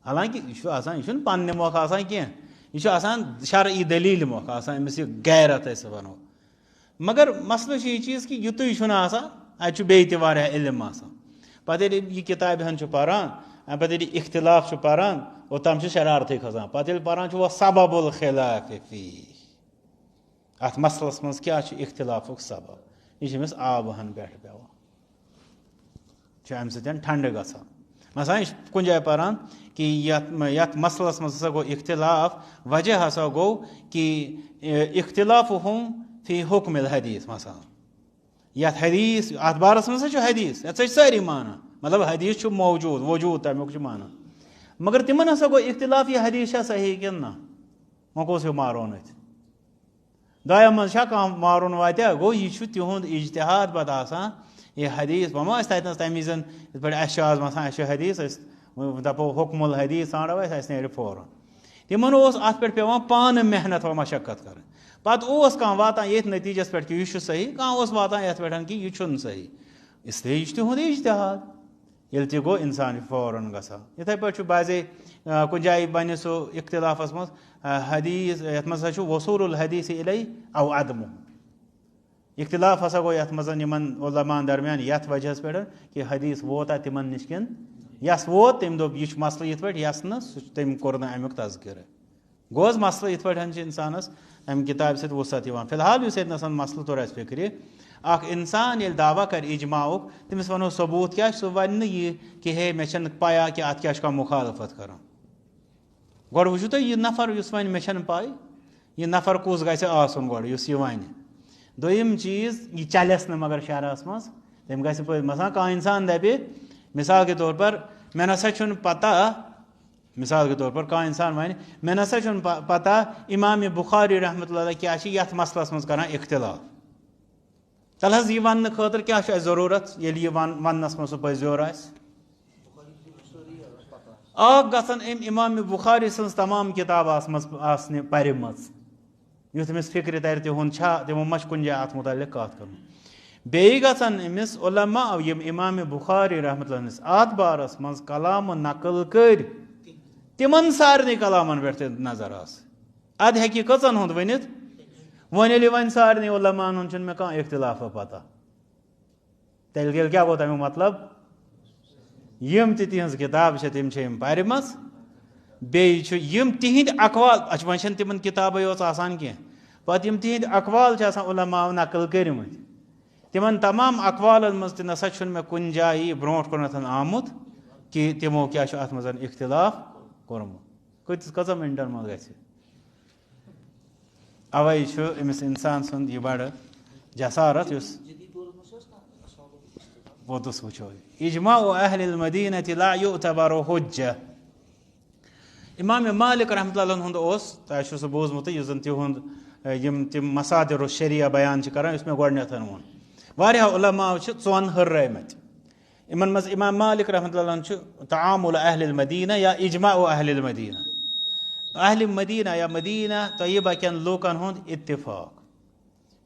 [SPEAKER 1] حالانکہِ یہِ چھُ آسان یہِ چھُنہٕ پننہِ مۄکھٕ آسان کینٛہہ یہِ چھُ آسان شرعی دٔلیٖلہِ مۄکھٕ آسان أمِس یہِ غیرت أسۍ وَنو مگر مسلہٕ چھُ یہِ چیٖز کہِ یُتُے چھُنہٕ آسان اَتہِ چھُ بیٚیہِ تہِ واریاہ علم آسان پَتہٕ ییٚلہِ یہِ کِتابہِ ہن چھُ پَران اَمہِ پَتہٕ ییٚلہِ اِختِلاف چھُ پَران اوٚتام چھُ شرارتھٕے کھسان پَتہٕ ییٚلہِ پَران چھُ وۄنۍ سبب الخلاف فی اَتھ مسلَس منٛز کیٛاہ چھُ اِختِلافُک سبب یہِ چھِ أمِس آبہٕ ہن پٮ۪ٹھ پٮ۪وان چھُ اَمہِ سۭتۍ ٹھنڈٕ گژھان مثلاً یہِ چھُ کُنہِ جایہِ پَران کہِ یَتھ مسلَس منٛز ہسا گوٚو اِختِلاف وجہ ہسا گوٚو کہِ اِختِلافُہُم فی حُکم الحدیث مثلاً یَتھ حدیث اَتھ بارَس منٛز ہسا چھُ حدیث یَتھ سا چھِ سٲری مانان مطلب حدیث چھُ موجوٗد وجوٗد تَمیُک چھُ مانان مگر تِمن ہسا گوٚو اِختِلاف یہِ حدیث چھا صحیح کِنہٕ نہ وۄنۍ کُس ہیوٗ مارون أتھۍ دۄیو منٛز چھا کانٛہہ مارُن واتیٛا گوٚو یہِ چھُ تِہُنٛد اِجتِہاد پَتہٕ آسان یہِ حدیث وۄنۍ ما ٲسۍ تَتہِ تَمہِ وِزِ یِتھ پٲٹھۍ اَسہِ چھُ آز باسان اَسہِ چھُ حدیث أسۍ دَپو حُکم الحدیث ژھانڈو اَسہِ نیرِ فوراً تِمن اوس اَتھ پٮ۪ٹھ پیٚوان پانہٕ محنت و مشقت کَرٕنۍ پَتہٕ اوس کانٛہہ واتان ییٚتھۍ نٔتیٖجَس پٮ۪ٹھ کہِ یہِ چھُ صحیح کانٛہہ اوس واتان یَتھ پٮ۪ٹھ کہِ یہِ چھُنہٕ صحیح اِسلیے یہِ چھُ تِہُنٛد اِجتِہاد ییٚلہِ تہِ گوٚو اِنسان چھُ فوراً گژھان یِتھَے پٲٹھۍ چھُ بعضے کُنہِ جایہِ بَنہِ سُہ اِختِلافَس منٛز حدیث یَتھ منٛز ہسا چھُ وصوٗل الحدیث اِلَے او عدمہٕ اِختِلاف ہسا گوٚو یَتھ منٛز یِمن عُلماءن درمیان یَتھ وجہَس پٮ۪ٹھ کہِ حدیث ووتا تِمن نِش کِنہٕ یَس ووت تٔمۍ دوٚپ یہِ چھُ مسلہٕ یِتھ پٲٹھۍ یَس نہٕ سُہ تٔمۍ کوٚر نہٕ اَمیُک تذکِرٕ گوٚو حظ مسلہٕ یِتھ پٲٹھۍ چھِ اِنسانَس اَمہِ کِتابہِ سۭتۍ وُسعت یِوان فِلحال یُس ییٚتنَس مسلہٕ توٚر اَسہِ فِکرِ اکھ اِنسان ییٚلہِ دعوا کَرِ اِجماعُک تٔمِس وَنو ثبوٗت کیٛاہ چھُ سُہ وَنہِ نہٕ یہِ کہِ ہے مےٚ چھَنہٕ پَیا کہِ اَتھ کیٛاہ چھُ کانٛہہ مُخالفت کَران گۄڈٕ وٕچھِو تُہۍ یہِ نفر یُس وَنہِ مےٚ چھَنہٕ پَے یہِ نفر کُس گژھِ آسُن گۄڈٕ یُس یہِ وَنہِ دوٚیِم چیٖز یہِ چَلٮ۪س نہٕ مگر شرحس منٛز تٔمۍ گژھِ پٔتۍ مثلاً کانٛہہ اِنسان دَپہِ مِثال کے طور پر مےٚ نسا چھُنہٕ پَتہ مِثال کے طور پر کانٛہہ اِنسان وَنہِ مےٚ نسا چھُنہٕ پَتہ اِمامِ بُخاری رحمتہ اللہ کیٛاہ چھِ یَتھ مسلَس منٛز کَران اِختِلاف تَلہٕ حظ یہِ وَننہٕ خٲطرٕ کیٛاہ چھُ اَسہِ ضروٗرت ییٚلہِ یہِ وَننَس منٛز سُہ پٔزیور آسہِ اکھ گژھن أمۍ اِمامِ بُخاری سٕنٛز تمام کِتاب آسنہِ پَرِمَژ یُتھ أمِس فِکرِ تَرِ تِہُنٛد چھا تِمو ما چھُ کُنہِ جایہِ اَتھ مُتعلِق کَتھ کٔرمٕژ بیٚیہِ گژھن أمِس علما یِم اِمامِ بُخاری رحمتہ اللہ اَتھ بارس منٛز کلامہٕ نقل کٔرۍ تِمن سارنٕے کلامن پٮ۪ٹھ تہِ نظر آسٕنۍ. اَدٕ ہیٚکہِ یہِ کٔژن ہُنٛد ؤنِتھ؟ وۄنۍ ییٚلہِ وۄنۍ سارنٕے علماہن ہُنٛد چھُنہٕ مےٚ کانٛہہ اختلافا پتہ. تیٚلہِ کیٛاہ گوٚو تَمیُک مطلب؟ یِم تہِ تِہنٛز کِتابہٕ چھےٚ تِم چھےٚ أمۍ پرِمژٕ. بیٚیہِ چھُ یِم تِہنٛدۍ اقوال وۄنۍ چھنہٕ تِمن کِتابے یوت آسان کینٛہہ، پتہٕ یِم تِہنٛدۍ اقوال چھِ آسان علماہو نقل کٔرمٕتۍ. تِمن تمام اقوالن منٛز تہِ نسا چھُنہٕ مےٚ کُنہِ جایہِ یہِ برونٛٹھ کُنتھ آمُت کہِ تِمو کیٛاہ چھُ اتھ منٛز اختلاف کوٚرمُت. کٔژن مِنٹن منٛز گژھِ؟ اوے چھُ أمِس انسان سُنٛد یہِ بڑٕ جسارت یُس پوٚتُس وٕچھو. اجماع اہل المدینہ لا یُعتبر حجہ. امام مالک رحمتہ اللہ ہُنٛد اوس، تۄہہِ چھُ سُہ بوٗزمُتٕے، یُس زن تِہُنٛد یِم تِم مصادر الشریعہ بیان چھِ کران یُس مےٚ گۄڈنیتھ ووٚن. واریاہو علماہو چھِ ژۄن ہُررٲومٕتۍ. یِمن منٛز امام مالک رحمتہ اللہ چھُ تعامل اہل المدینہ یا اجماع اہل المدینہ. اہل مدینہ یا مدینہ طیبہ کٮ۪ن لوٗکن ہُنٛد اتفاق،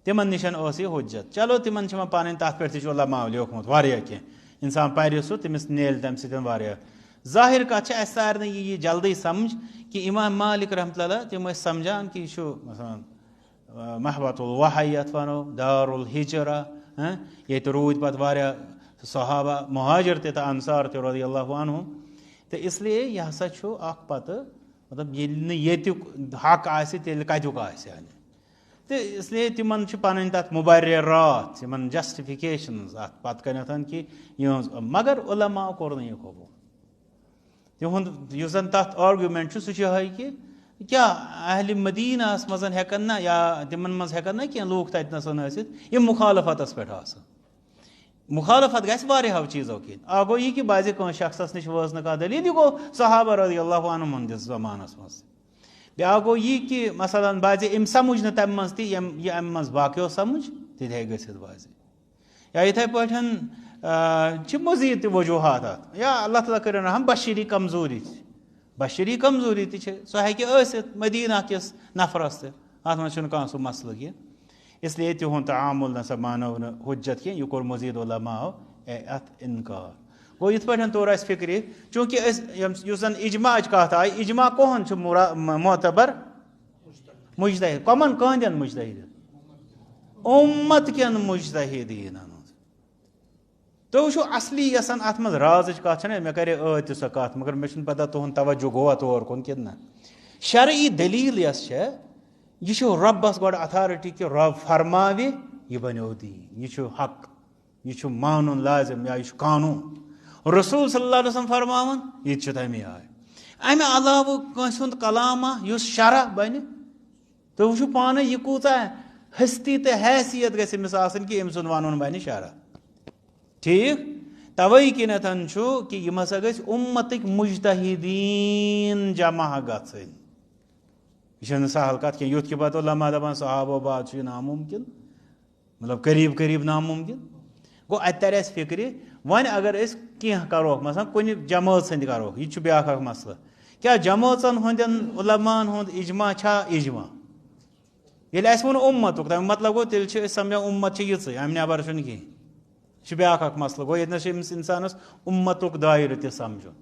[SPEAKER 1] تِمن نِشن ٲس یہِ حجت. چلو تِمن چھِ وۄنۍ پنٕنۍ تتھ پٮ۪ٹھ تہِ چھُ علماہو لیوکھمُت واریاہ کینٛہہ. انسان پرِ سُہ تٔمِس نیرِ تمہِ سۭتۍ واریاہ. ظٲہِر کتھ چھِ اسہِ سارنٕے یہِ جلدی سمجھ کہِ امام مالک رحمتہ اللہ تِم ٲسۍ سمجھان کہِ یہِ چھُ مثلاً محبت الوحی یتھ ونو، دار الحجرا، ییٚتہِ روٗدۍ پتہٕ واریاہ صحابہ مہاجر تہِ تہٕ انصار تہِ رضی اللہ عنہُم. تہٕ اسلیے یہِ ہسا چھُ اکھ پتہٕ مطلب ییٚلہِ نہٕ ییٚتیُک حق آسہِ تیٚلہِ کتیُک آسہِ ہا. تہٕ اسلیے تِمن چھِ پنٕنۍ تتھ مُبررات، یِمن جسٹفکیشنز اتھ پتہٕ کنیتھ کہِ یِہٕنٛز، مگر علماہو کوٚر نہٕ یہِ قبوٗل. تِہُنٛد یُس زن تتھ آرگیومینٹ چھُ سُہ چھُ یِہوے کہِ کیٛاہ اہلِ مدیٖنہس منٛز ہٮ۪کن نہ یا تِمن منٛز ہٮ۪کن نہ کینٛہہ لوٗکھ تتنَسن ٲسِتھ یِم مُخالفتس پٮ۪ٹھ آسن. مُخالفت گژھِ واریاہو چیٖزو کِنۍ. اکھ گوٚو یہِ کہِ بعضِ کٲنٛسہِ شخصس نِش وٲژ نہٕ کانٛہہ دٔلیٖل، یہِ گوٚو صحابہ رضی اللہ عنہُم ہٕنٛدِس زمانس منٛز. بیٛاکھ گوٚو یہِ کہِ مثلاً بعضے أمۍ سمجھ نہٕ تمہِ منٛز تہِ یہِ امہِ منٛز باقیو سمجھ، تہِ تہِ ہیٚکہِ گٔژھِتھ بعضے. یا یِتھے پٲٹھۍ چھِ مٔزیٖد تہِ وجوٗہات اتھ. یا اللہ تعالیٰ کٔرِنۍ رحم بشری کمزوری تہِ، بشری کمزوری تہِ چھِ، سۄ ہیٚکہِ ٲسِتھ مدیٖنہ کِس نفرس تہِ، اتھ منٛز چھُنہٕ کانٛہہ سُہ مسلہٕ کینٛہہ. اسلیے تِہُنٛد تعامُل نسا مانو نہٕ حجت کینٛہہ، یہِ کوٚر مٔزیٖد علماہو اتھ انکار. گوٚو یِتھ پٲٹھۍ توٚر اسہِ فِکرِ چوٗنٛکہِ أسۍ یُس زن اجماعٕچ کتھ آیہِ، اجماع کُہُنٛد چھُ معتبر؟ مُجتہِد. کۄمن کٕہنٛدٮ۪ن مُجتہِدن؟ اُمت کٮ۪ن مُجتہِدیٖنن ہُنٛد. تُہۍ وٕچھِو اصلی یۄسن اتھ منٛز رازٕچ کتھ چھنہ، مےٚ کرے تہِ سۄ کتھ مگر مےٚ چھُنہٕ پتہ تُہُنٛد توجہ گوٚوا تور کُن کِنہٕ نہ. شرعی دٔلیٖل یۄس چھےٚ یہِ چھُ رۄبس گۄڈٕ اتھارٹی کہِ رۄب فرماوِ یہِ بنیو دیٖن، یہِ چھُ حق، یہِ چھُ مانُن لازِم یا یہِ چھُ قانوٗن. رسوٗل صلی اللہ علیہ وسلم فرماوان یہِ تہِ چھُ تمے آیہِ. امہِ علاوٕ کٲنٛسہِ ہُنٛد کلامہ یُس شرع بنہِ، تُہۍ وٕچھِو پانے یہِ کوٗژاہ ہستی تہٕ حیثیت گژھِ أمِس آسٕنۍ کہِ أمۍ سُنٛد ونُن بنہِ شرع. ٹھیٖک، توے کِنیتھ چھُ کہِ یِم ہسا گژھِ اُمتٕکۍ مُجتہِدیٖن جمع گژھٕنۍ. یہِ چھنہٕ سہل کتھ کینٛہہ، یُتھ کہِ پتہٕ علما دپان صحابو بعد چھُ یہِ نامُمکِن، مطلب قریٖب قریٖب نامُمکِن. گوٚو اتہِ ترِ اسہِ فِکرِ. وۄنۍ اگر أسۍ کینٛہہ کروکھ مثلاً کُنہِ جمٲژ ہٕنٛدۍ کروکھ، یہِ تہِ چھُ بیٛاکھ اکھ مسلہٕ، کیٛاہ جمٲژن ہٕنٛدٮ۪ن علماہن ہُنٛد اجماع چھا اجماع؟ ییٚلہِ اسہِ ووٚن اُمتُک تمیُک مطلب گوٚو تیٚلہِ چھِ أسۍ سمجھان اُمت چھِ یِژٕے، امہِ نٮ۪بر چھُنہٕ کینٛہہ. یہِ چھُ بیٛاکھ اکھ مسلہٕ. گوٚو ییٚتنس چھُ أمِس انسانس اُمتُک دایرٕ تہِ سمجُن.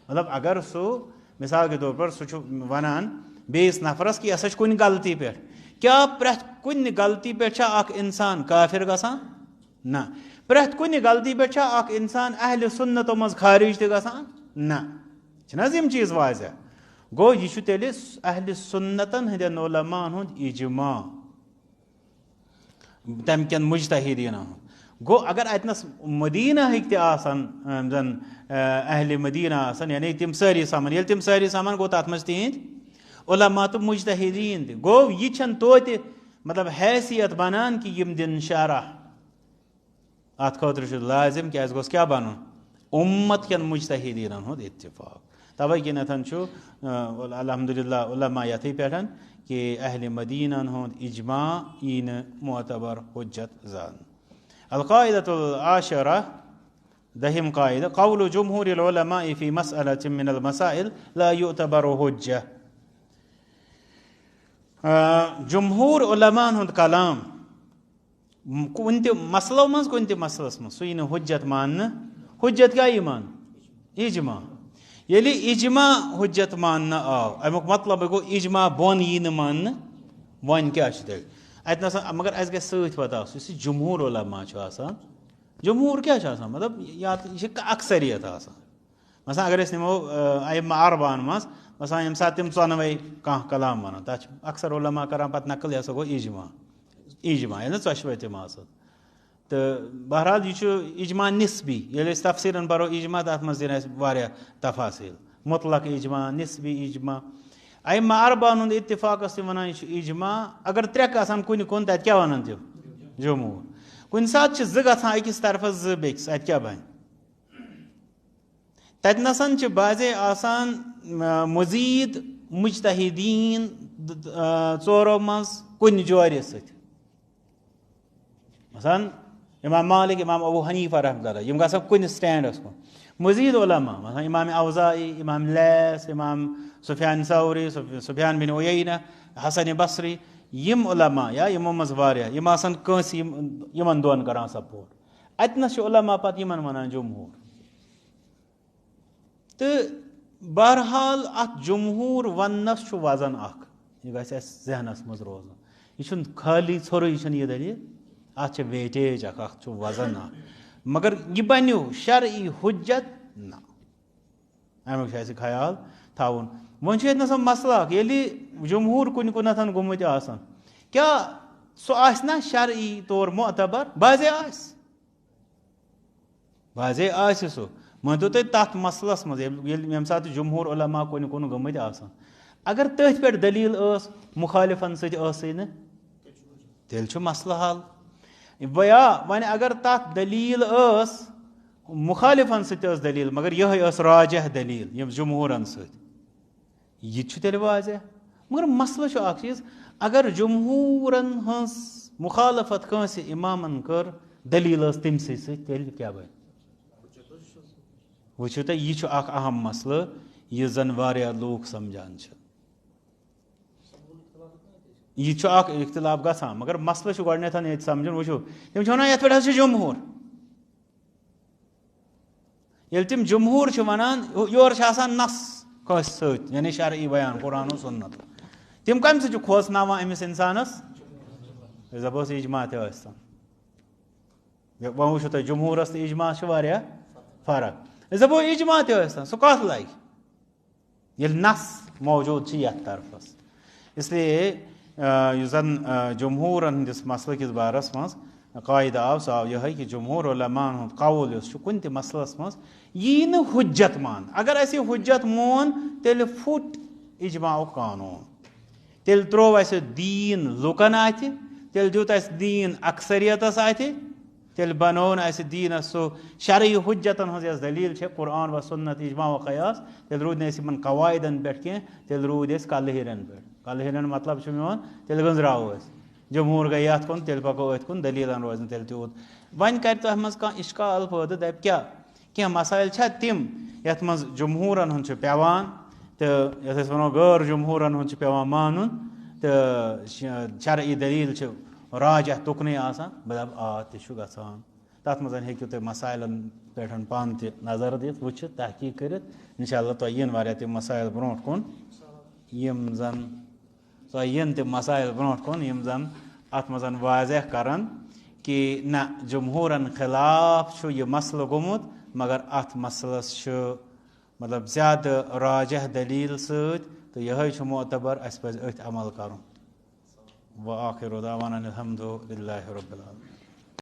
[SPEAKER 1] مطلب اگر سُہ مثال کے طور پر سُہ چھُ ونان بیٚیِس نفرس کہِ یہِ ہسا چھُ کُنہِ غلطی پٮ۪ٹھ، کیٛاہ پرٛٮ۪تھ کُنہِ غلطی پٮ۪ٹھ چھا اکھ انسان کافر گژھان؟ نہ. پرٛٮ۪تھ کُنہِ غلطی پٮ۪ٹھ چھا اکھ انسان اہلِ سُنتو منٛز خارج تہِ گژھان؟ نہ. چھِنہٕ حظ یِم چیٖز واضح؟ گوٚو یہِ چھُ تیٚلہِ اہلِ سُنتن ہٕنٛدٮ۪ن علماہن ہُنٛد اجماع، تمہِ کٮ۪ن مُجتہِدیٖنن ہُنٛد. گوٚو اگر اتنس مدیٖنہٕکۍ تہِ آسن زن اہلِ مدیٖنہ آسن، یعنی تِم سٲری سمان، ییٚلہِ تِم سٲری سمان گوٚو تتھ منٛز تِہنٛدۍ علما تہٕ مُجتہِدیٖن تہِ. گوٚو یہِ چھنہٕ توتہِ مطلب حیثیت بنان کہِ یِم دِن شرع. اتھ خٲطرٕ چھُ لازِم کیٛازِ گوٚژھ کیٛاہ بنُن؟ اُمت کٮ۪ن مُجتہِدیٖنن ہُنٛد اتفاق. توے کِنیتھ چھُ الحمدُاللہ علما یتھٕے پٮ۪ٹھ کہِ اہلِ مدیٖنن ہُنٛد اجماع یی نہٕ معتبر حجت زاننہٕ. القاعدۃ العاشرہ، دٔہِم قاعدٕ، قول جمہوٗر العلماء فی مسألة من المسائل لا يعتبر حجہ. جمہوٗر علماہن ہُنٛد کلام کُنہِ تہِ مسلو منٛز کُنہِ تہِ مسلس منٛز سُہ یی نہٕ حُجت ماننہٕ. حُجت کیٛاہ یی ماننہٕ؟ اِجما. ییٚلہِ اِجما حُجت ماننہٕ آو اَمیُک مطلب گوٚو اِجما بۄن یی نہٕ ماننہٕ. وۄنۍ کیٛاہ چھُ تیٚلہِ اَتہِ نَسا مگر اَسہِ گژھِ سۭتۍ پَتہ آسُن یُس یہِ جمہوٗر عُلما چھُ آسان. جمہوٗر کیٛاہ چھُ آسان؟ مطلب یا یہِ چھِ اکثریت آسان. مثلاً اگر أسۍ نِمو اَیِمہ اربعہَن منٛز مثلاً ییٚمہِ ساتہٕ تِم ژۄنوَے کانٛہہ کلام وَنان تَتھ چھِ اکثر عُلما کَران پَتہٕ نقل یہِ ہسا گوٚو اِجما. اِجما ییٚلہِ نہٕ ژۄشوَے تِم آسان تہٕ بہرحال یہِ چھُ اِجما نِسبی. ییٚلہِ أسۍ تفصیٖلن پَرو اِجما تَتھ منٛز دِن اَسہِ واریاہ تفاصیٖل. مُطلق اِجما نِسبی اِجما. اَیِمہ اربعہَن ہُنٛد اِتفاقَس تِم وَنان یہِ چھُ اِجما. اگر ترٛےٚ آسان کُنہِ کُن تَتہِ کیٛاہ وَنان تِم؟ جمہوٗر. کُنہِ ساتہٕ چھِ زٕ گژھان أکِس طرفس زٕ بیٚکِس اَتہِ کیٛاہ بَنہِ؟ تَتہِ نَسَن چھِ بعضے آسان مٔزیٖد مُجتہیٖدیٖن ژورو منٛز کُنہِ جورِ سۭتۍ. مثلاً اِمام مالِک اِمام ابوٗ حنیٖفہ رحمۃ اللہ یِم گژھن کُنہِ سٹینڈَس کُن. مٔزیٖد عُلما مثلاً اِمام اوزاعی اِمام لیث اِمام سفیان ثوری سفیان بن عُیینہ حسن بصری یِم عُلما یا یِمو منٛز واریاہ یِم آسان کٲنٛسہِ یِمن دۄن کران سپوٹ. اَتِنَس چھِ عُلما پَتہٕ یِمن وَنان جمہوٗر. تہٕ بہرحال اَتھ جمہوٗر وَننَس چھُ وزن اکھ یہِ گژھِ اَسہِ ذہنَس منٛز روزُن. یہِ چھُنہٕ خٲلی ژھوٚرُے چھُنہٕ یہِ دٔلیٖل اَتھ چھِ ویٹیج اکھ اَتھ چھُ وزن اکھ. مگر یہِ بنیو شرعی حُجت نہ اَمیُک چھُ اَسہِ خیال تھاوُن. وۄنۍ چھُ ییٚتہِ نَس مسلہٕ اکھ ییٚلہِ جمہوٗر کُنہِ کُنتھ گوٚمُت آسان کیٛاہ سُہ آسہِ نا شرعی طور معتبر؟ بعضے آسہِ سُہ. مٲنتو تُہۍ تَتھ مسلس منٛز ییٚمہِ ساتہٕ جمہوٗر عُلما کُنہِ کُن گٔمٕتۍ آسان اگر تٔتھۍ پٮ۪ٹھ دٔلیٖل ٲس مُخالِفن سۭتۍ ٲسٕے نہٕ تیٚلہِ چھُ مسلہٕ حل. وۄنۍ اگر تَتھ دٔلیٖل ٲس مُخالِفن سۭتۍ ٲس دٔلیٖل مگر یِہے ٲس راجح دٔلیٖل یِم جمہوٗرن سۭتۍ یہِ تہِ چھُ تیٚلہِ واضح. مگر مسلہٕ چھُ اکھ چیٖز اگر جمہوٗرن ہٕنٛز مُخالفت کٲنٛسہِ اِمامن کٔر دٔلیٖل ٲس تٔمسٕے سۭتۍ تیٚلہِ کیٛاہ بنہِ؟ وٕچھِو تُہۍ یہِ چھُ اکھ اہم مسلہٕ یُس زن واریاہ لوٗکھ سمجھان چھِ. یہِ چھُ اکھ اختِلاف گژھان مگر مسلہٕ چھُ گۄڈٕنیتھ ییٚتہِ سمجھُن. وٕچھِو تِم چھِ ونان یتھ پٮ۪ٹھ حظ چھُ جمہوٗر. ییٚلہِ تِم جمہوٗر چھِ ونان یورٕ چھِ آسان نس کٲنٛسہِ سۭتۍ یعنی شرعی بیان قرآن و سُنت تِم کمہِ سۭتۍ چھِ کھوژناوان أمِس اِنسانس أسۍ دپوس اِجما تہِ ٲسۍ تن. وۄنۍ وٕچھِو تُہۍ جمہوٗرس تہٕ اِجماہس چھِ واریاہ فرق. أسۍ دپو اِجما تہِ ٲسۍ تن سُہ کتھ لگہِ ییٚلہِ نس موجوٗد چھِ یتھ طرفس. اسلیے یُس زن جمہوٗرن ہٕنٛدِس مسلہٕ کِس بارس منٛز قٲیدٕ آو سُہ آو یِہے کہِ جمہوٗر عُلماہن ہُنٛد قول یُس چھُ کُنہِ تہِ مسلس منٛز یی نہٕ حُجت ماننہٕ. اگر اسہِ یہِ حُجت مون تیٚلہِ پھُٹ اِجماعُک قانوٗن. تیٚلہِ تروو اسہِ دیٖن لُکن اتھِ تیٚلہِ دیُت اسہِ دیٖن اکثریتس اتھِ تیٚلہِ بنوو نہٕ اسہِ دیٖنس سُہ شرعی حُجتن ہٕنٛز یۄس دٔلیٖل چھےٚ قرآن و سُنت اِجما و قیاس تیٚلہِ روٗدۍ نہٕ أسۍ یِمن قواعدن پٮ۪ٹھ کینٛہہ تیٚلہِ روٗدۍ أسۍ کلہٕ ہِرٮ۪ن پٮ۪ٹھ. کلہٕ ہِرٮ۪ن مطلب چھُ میون تیٚلہِ گٔنٛزراوو أسۍ. جمہوٗر گٔے یتھ کُن تیٚلہِ پکو أتھۍ کُن دٔلیٖلن روزِ نہٕ تیٚلہِ تیوٗت. وۄنۍ کرِ تتھ منٛز کانٛہہ اِشکال پٲدٕ دپہِ کیٛاہ کینٛہہ مسایل چھا تِم یتھ منٛز جمہوٗرن ہُنٛد چھُ پیٚوان تہٕ یتھ أسۍ ونو غٲر جمہوٗرن ہُنٛد چھُ پیٚوان مانُن تہٕ شرعی دٔلیٖل چھِ راجح تُکنُے آسان. بہٕ دپہٕ آ تہِ چھُ گژھان. تتھ منٛز ہیٚکِو تُہۍ مسایلن پٮ۪ٹھ پانہٕ تہِ نظر دِتھ وٕچھِتھ تحقیٖق کٔرِتھ. انشاء اللہ تۄہہِ یِن واریاہ تِم مسایل برونٛٹھ کُن یِم زن تۄہہِ یِن تِم مسایل برونٛٹھ کُن یِم زن اتھ منٛز واضح کرن کہِ نہ جمہوٗرن خِلاف چھُ یہِ مسلہٕ گوٚمُت مگر اتھ مسلس چھُ مطلب زیادٕ راجح دٔلیٖل سۭتۍ تہٕ یِہے چھُ معتبر اسہِ پزِ أتھۍ عمل کرُن. وآخر دعوانا الحمدُ للہ رب العالمین.